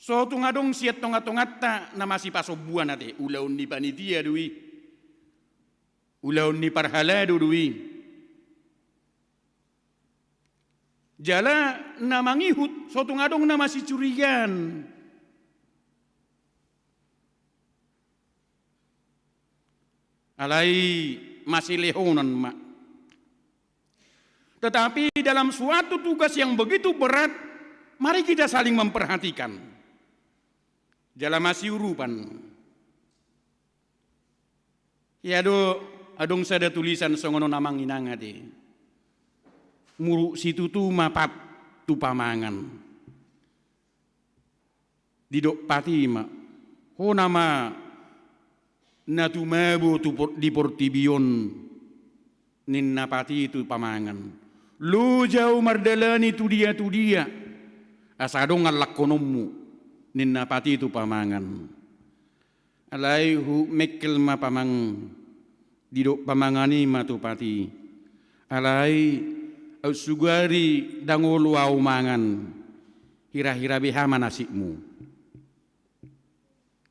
So tungadong siat tongat-tongatta na masih pasobuan ate ulaun ni panitia dui. Ulaun ni parhalado dui. Jala na mangihut so tungadong na masih curigan. Alai masih lehonan mak. Tetapi dalam suatu tugas yang begitu berat, mari kita saling memperhatikan. Jala masih urupan. Ya adong sada tulisan songono namang inangade. Muru situ tu mapat tu pamangan. Didok pati ma. Ho nama natumabu tu di portibion ninna pati itu pamangan. Lu jauh mardalani tu dia asadong alakonommu ninna pati itu pamangan. Alai hu mekel ma pamang didok pamangani ma tu pati. Alai sugari dangolu au mangan hira-hira behama nasibmu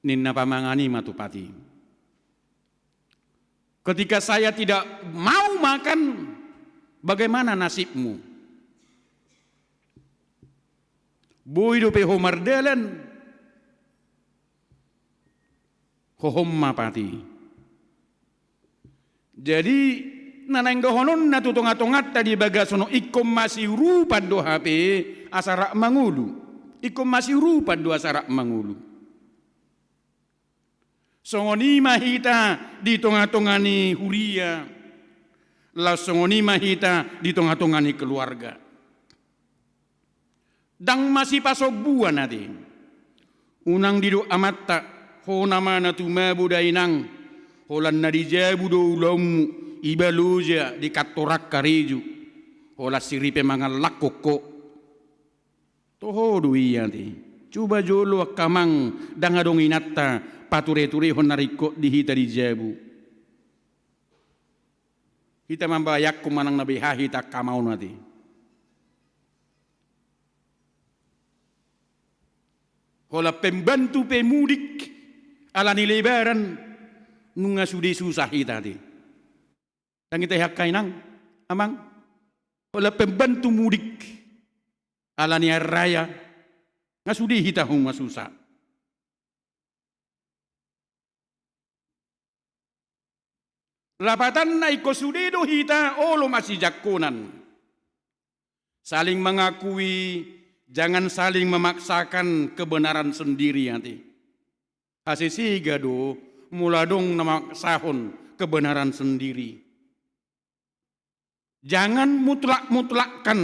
ninna pamangani ma tu pati. Ketika saya tidak mau makan, bagaimana nasibmu? Boy do pe homardalan, hohomma pati. Jadi nanang dohonon na tutungat-tungat tadi bagasono ikom masih rupa do HP asara mangulu. Ikom masih rupa do asara mangulu. Songoni mahita di tonga-tongani huria. La songoni mahita di tonga-tongani keluarga. Dang masih pasobuan nanti. Unang dido amatta ho nama na tumabu dainang holan na dijabu do ulamu ibaluja di katorak kareju hola siripe mangal lakoko toho dui yanti coba jolo kamang dangadong inatta pature-ture honariko di hita dijabu kita membayak kumanang nabi hahita kamau nanti hola pembantu pemudik ala ni lebaran nunga sudi susah hita ti dan kita hakkai nang amang hola pembantu mudik ala ni raya ngasudi hita hung susah. Lapatan na ikosudedo hita olo masih jakonan. Saling mengakui, jangan saling memaksakan kebenaran sendiri nanti. Asisi gado muladong namaksahon kebenaran sendiri. Jangan mutlak-mutlakkan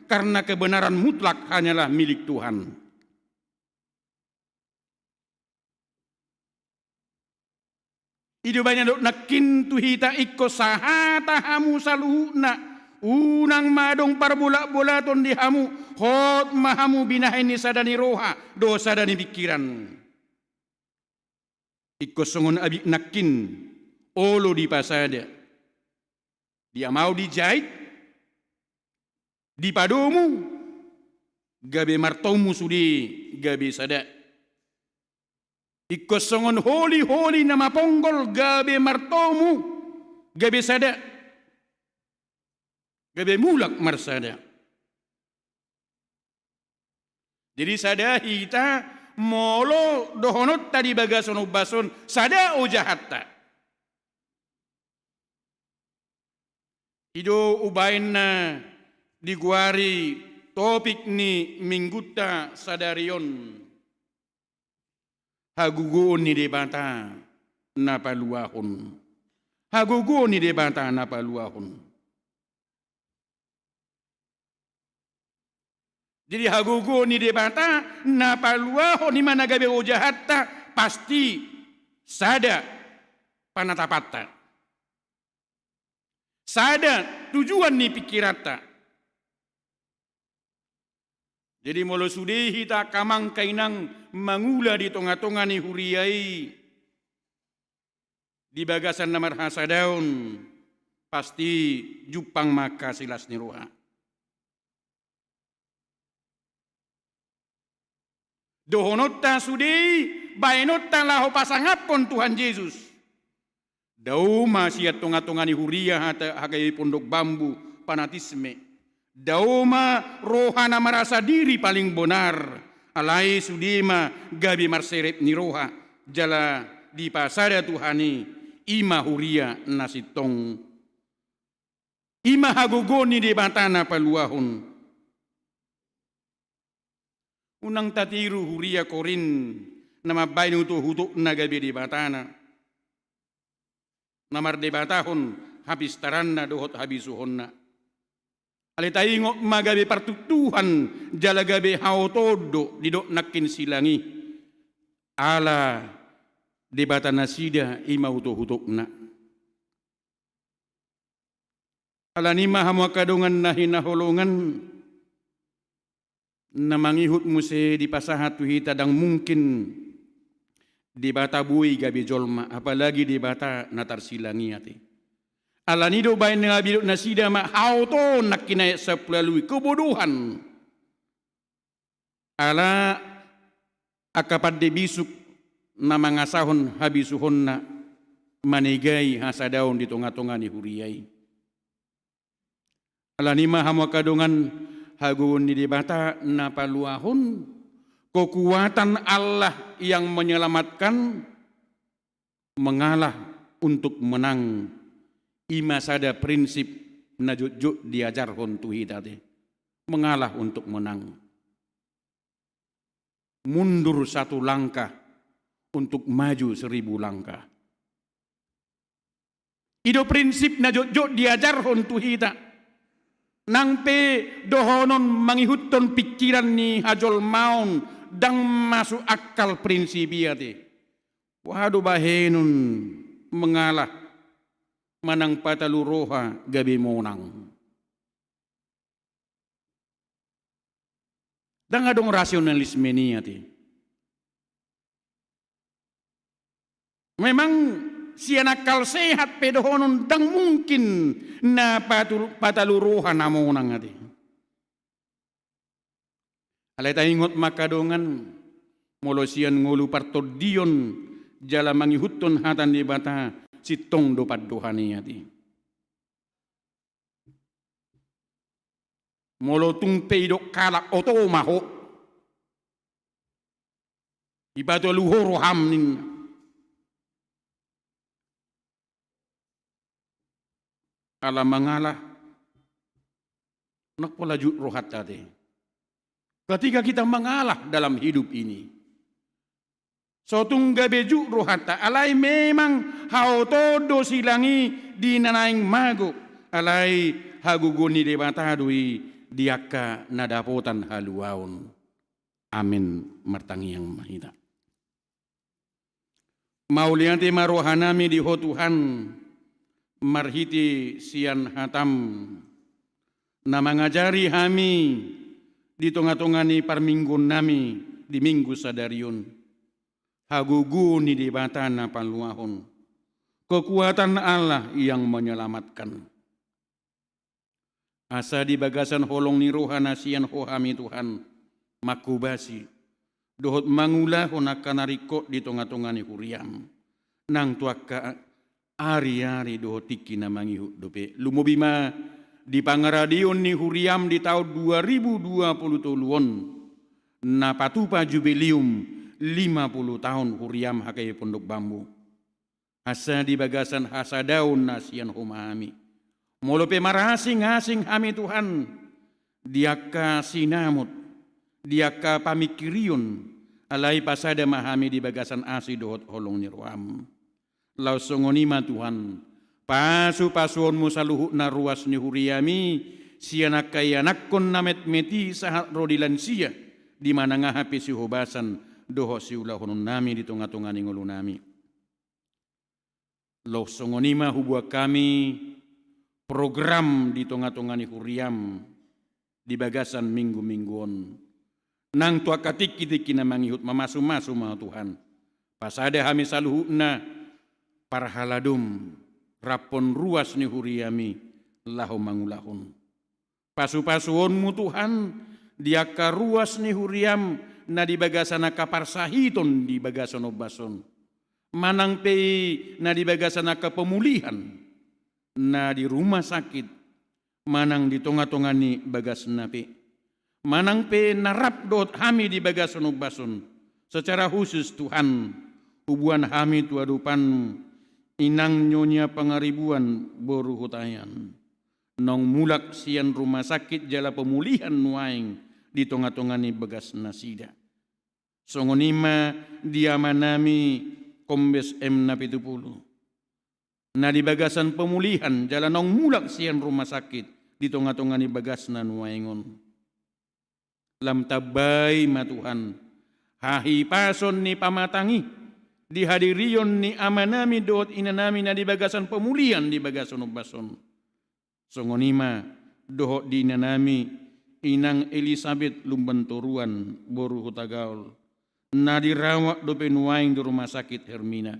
karena kebenaran mutlak hanyalah milik Tuhan. Idu banyak nakin tu hita ikko sahata hamu saluhuna unang madong parbulak-bulaton di hamu hot mahamu binahini sadani roha dosa dani pikiran ikko songon abik nakin olo di pasada dia mau dijahit di padomu gabe martomu sudi gabe sada ikosongon holi nama ponggol gabe martomu gabe sada gabe mulak marsada. Jadi sada hita molo dohonot tadi bagason bason sada o jahatta. Ido ubain na diguari topik ni mingguta sadarion. Hagugo ni debata napaluahon. Hagugo ni debata napaluahon. Jadi hagugo ni debata napaluahon ni mana gabe o jahatta pasti sada panatapatta. Sada tujuan ni pikirata. Jadi molo sudehi ta kamang kainang mangula di tonga-tonga ni huriai di bagasan namar hasadaun pasti jupang maka silas ni roha. Dohonot ta sudehi bainot ta laho pasangapon Tuhan Yesus. Dau masiat tonga-tonga ni huria hata hagai pondok bambu fanatisme. Dauma rohana merasa diri paling benar. Alai sudima gabi marseret ni roha. Jala di pasada Tuhani ima huria nasitong. Ima hagogoni di batana paluahun. Unang tatiru huria korin nama bainu tu hutuk na gabi di batana. Namar di batahon habis taranna dohot habisuhonna. Ali taingo magabe partutuhan jalagabe hautodo didok nakin silangi ala debata nasida imauto hutokna ala nima hamwa kadongan nahina holongan namangihut muse di pasahat tuhita dang mungkin debata bui gabe jolma apalagi debata natar silangi ati. Alanido bain ngabiluk nasida ma hauto nakkinay saplalui kebodohan. Ala akapad de bisuk na mga sahon habisuhon na manigay hasadaon di tonga-tonga ni huriyay. Alanima hamwa kadungan hagun ni debata na paluahon kekuatan Allah yang menyelamatkan mengalah untuk menang. Ima sada prinsip najujuk diajar hontuhi tadi. Mengalah untuk menang. Mundur satu langkah untuk maju 1000 langkah. Ido prinsip najujuk diajar hontuhi tak. Nangpe dohonon mangihutton pikiran ni hajol maun dang masuk akal prinsip tadi. Waduh bahenun mengalah. Manang pataluroha gabi monang. Dan adong rasionalisme ni ati. Memang si nakal sehat pedohonon dang mungkin na pataluroha na monang ati. Alay taingot makadongan molo sian ngulu partodion jala mangihutton hatan di bata sitong dopat dohani ati. Molo tung peidok kalak oto maho. Ibato luhoro hamnin. Ala mangalah. Nakpolajut rohat tadi. Ketika kita mengalah dalam hidup ini. Sotung gabeju rohata alai memang hautodo silangi di nanaing mago alai haguguni debata dui diaka nadapotan haluaun. Amin martangi yang mahita. Maulianti marohanami di Tuhan marhiti sian hatam na mangajari hami di tonga-tongani parminggun nami di minggu sadarion. Haguguni di batana paluahon. Kekuatan Allah yang menyelamatkan. Asa di bagasan holong ni rohana sian hohami Tuhan. Makubasi. Dohot mangulahon akan narikot di tonga-tonga ni huriam. Nang tuaka ari-ari dohot tiki na mangihut dope. Lumobima di pangaradion ni huriam di tahun 2020 na patupa jubilium 50 tahun huriam hakai pondok bambu. Asa di bagasan hasa daun nasian humami. Molope marasing asing hami Tuhan. Diaka sinamut. Diaka pamikirion. Alai pasada mahami di bagasan asi dohot holong nirwam. Lau songonima Tuhan. Pasu-pasuonmu saluhuk na ruas ni huriami. Sianak kayanakon namet meti sahat rodilan sia. Di mana ngahapi si hobasan. Doho si ulahonun nami di tunga-tunga ni ngulu nami. Lo songonima hubua kami program di tonga-tonga ni huriam di bagasan minggu-mingguon. Nang tua katik kita kina mangihut mamasu-masu ma Tuhan. Pasada hami saluhuna parhaladum rapon ruas ni huriami lahu mangulahun. Pasu-pasuonmu Tuhan diaka ruas ni huriam na di bagasana kaparsahiton di bagasan obason. Manang pe na di bagasana kepemulihan na di rumah sakit manang di tonga-tonga ni bagas nape manang pe narap dot hami di bagasan obason secara khusus Tuhan hubuan hami tuadupan inang nyonya pangaribuan boru hutayan nong mulak sian rumah sakit jala pemulihan nuaing di tonga-tonga ni bagas nasida songonima diamanami Kombes M Napitupulu. Na di bagasan pemulihan jalan nong mulak sian rumah sakit di tonga-tonga ni bagas na nuaingon. Lam tabay matuhan hahi pason ni pamatangi dihadirion ni amanami doot inanami na di bagasan pemulihan di bagasan obason. Songonima dohot di inanami inang Elizabeth Lumbantoruan boru hutagaul. Na dirawat do penuaing di rumah sakit Hermina.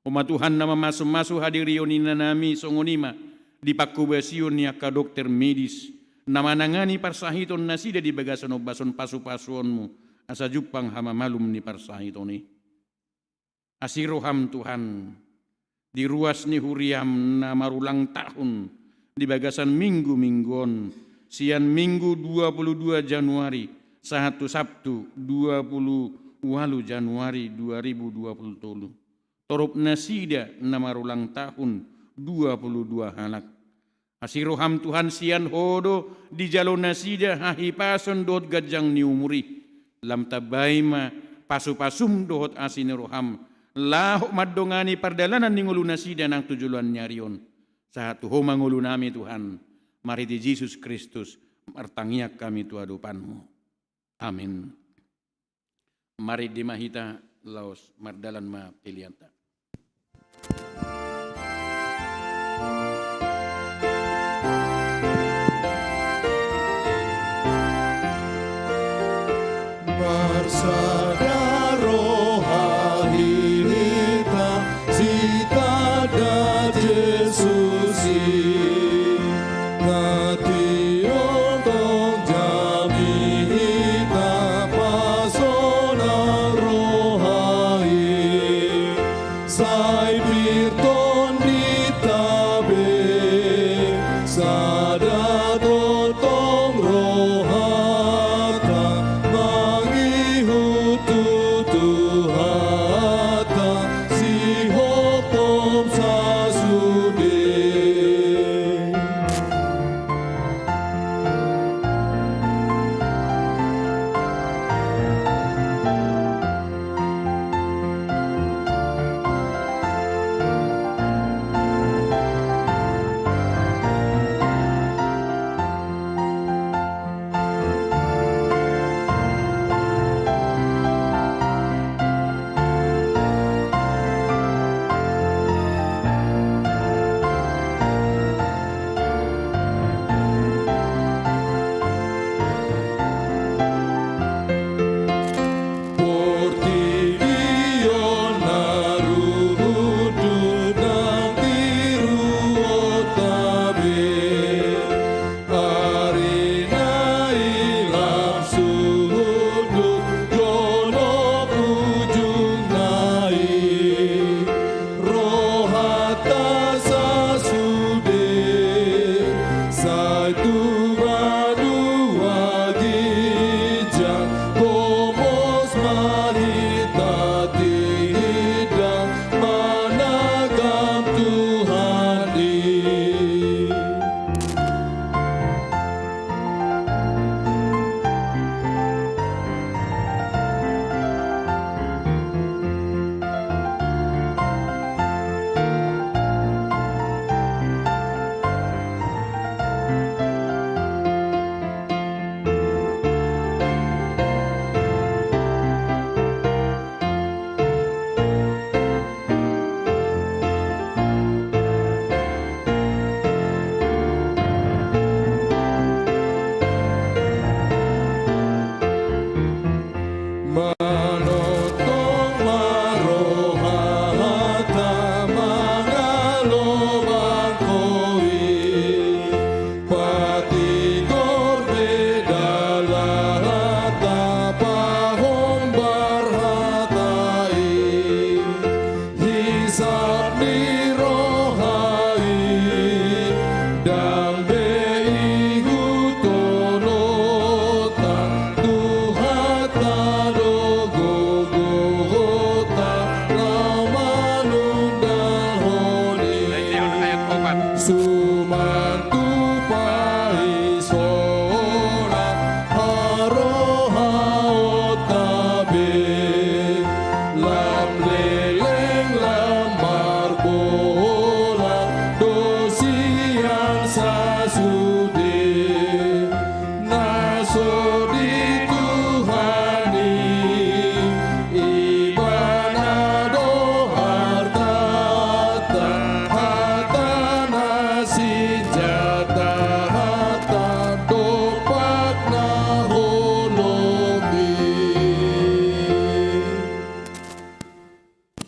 Umat Tuhan nama masuk-masuk hadirion inanami songonima di pakubasion niya ka dokter medis. Nama nangani parsahiton nasida di bagasan obason pasu-pasuonmu asa jupang hama malum ni parsahitoni. Asiroham Tuhan di ruas ni huriam na marulang tahun di bagasan minggu-mingguon sian minggu 22 Januari 1 Sabtu 28 Januari 2020. Torop nasida na marulang tahun 22 halak. Asiroham Tuhan sian hodo di jalo nasida hahipason dot gajang ni umuri. Lam tabayma pasu-pasum dohot asiniroham. Lahok madongani pardalanan ni ngulu nasida nang tujulan nyarion. Saat tuho mangulu nami Tuhan. Mari di Yesus Kristus martangiak kami tuadupanmu. Amin. Mari di mahita laos mardalan ma pilianta. Marsada rohahita sita da Jesusi ngati ontong jami hita pasona rohai sai pirton ditabe sada totong rohata mangihutu tuhata si hokom sasude sumantupai sorak harohaot tabe lam leleng lam marbola dosian sasude nasodi Tuhani ibanado harta hatana senjata hata dopak na holomi.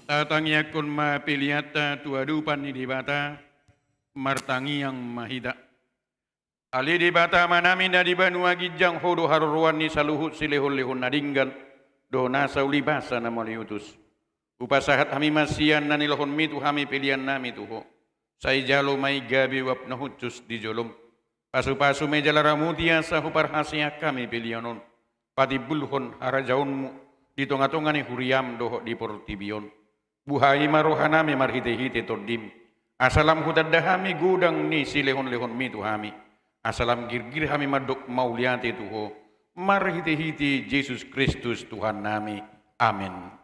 Tatangiyakon mapiliata tuadupan ni dibata martangi yang mahida. Ali dibata manamin na di Banua Gijang hodo haruruan ni saluhut silehon-lehon nadinggan do nasa ulibasa na maliutus. Upasahat hami masian na nilahon mitu hami pilihan nami tuho. Say jalo may gabi wap na hutus di jolom. Pasu-pasu may jalaramutia sa huparhasya kami pilihanon. Pati bulhon harajaunmu di tonga-tonga ni huriam doho di portibion. Buhay marohanami marhite-hite tordim. Asalam hutadahami gudang ni silehon-lehon mitu hami. Asalam girgir hami madok mauliate tuho. Marhite-hite Yesus Kristus Tuhan nami. Amin.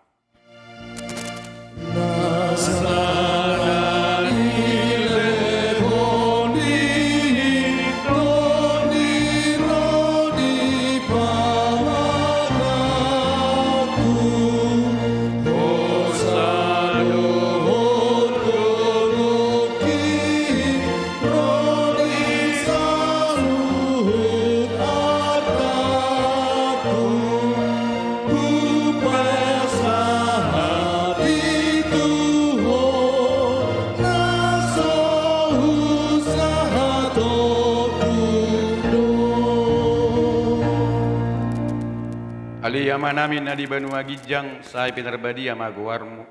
Aliyama namin na di Banua Gijang, say pinarbadi amaguarmu,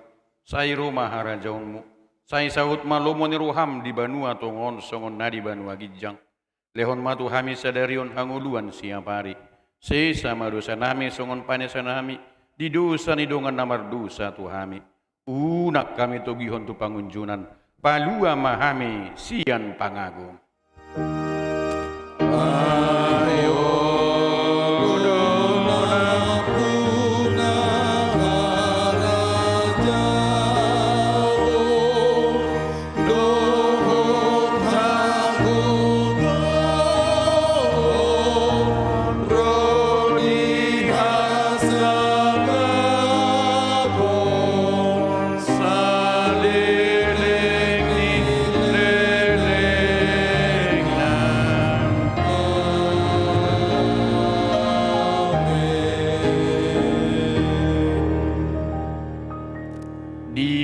say rumah harajaunmu, say saut malumo ni ruham di Banua tongon songon na di Banua Gijang. Lehon matu hami sadarion hanguluan siapari, se sama dosa nami songon panesa nami, di dosa ni dongan namar dosa tu hami. Unak kami togihon tu pangunjunan, palua mahami sian pangagum.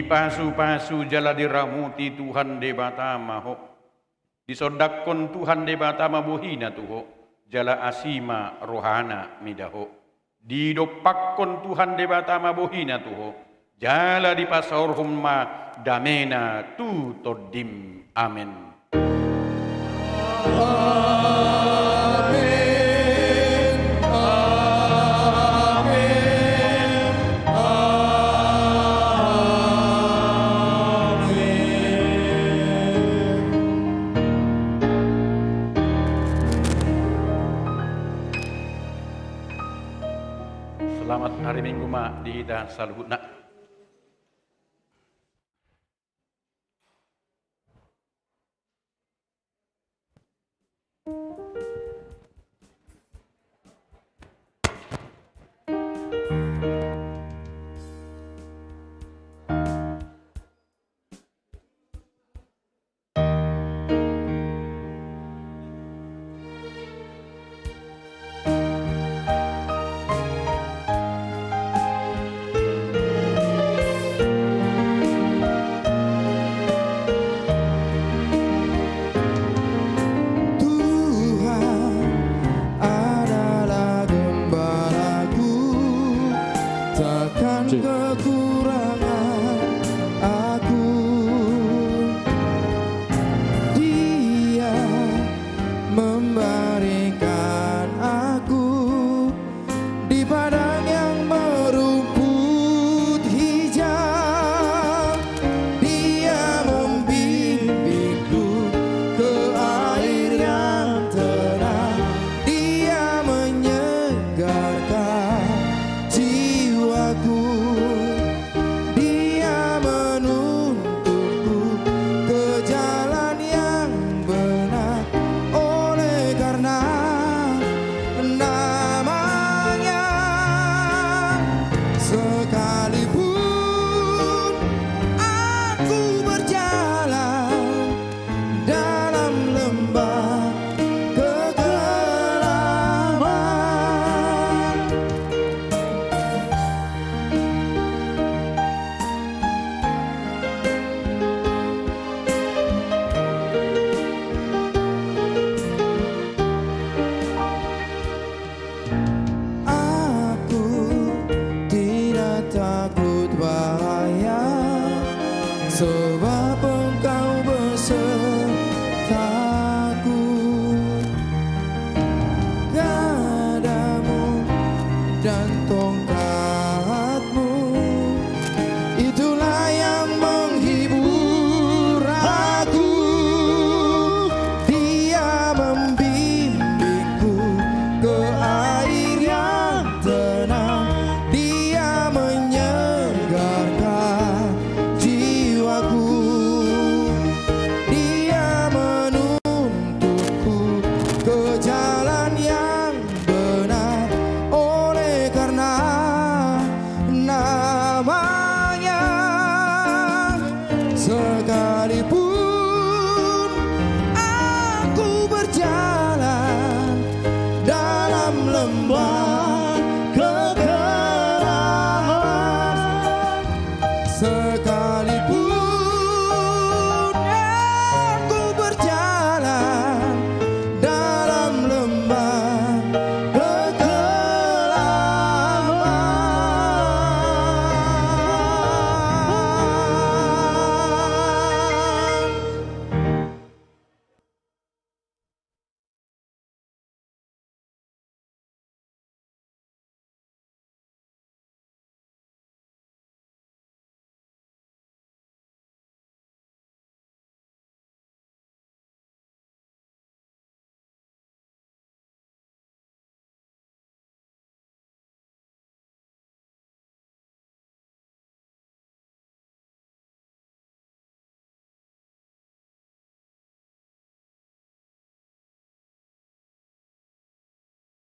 Pasu-pasu jala diramuti Tuhan debata maho. Disodakon Tuhan debata mabuhina tuho. Jala asima rohana midaho. Didopakon Tuhan debata mabuhina tuho. Jala dipasorhum ma damena tu todim. Amin. Selamat hari Minggu ma di dan saluhut nak.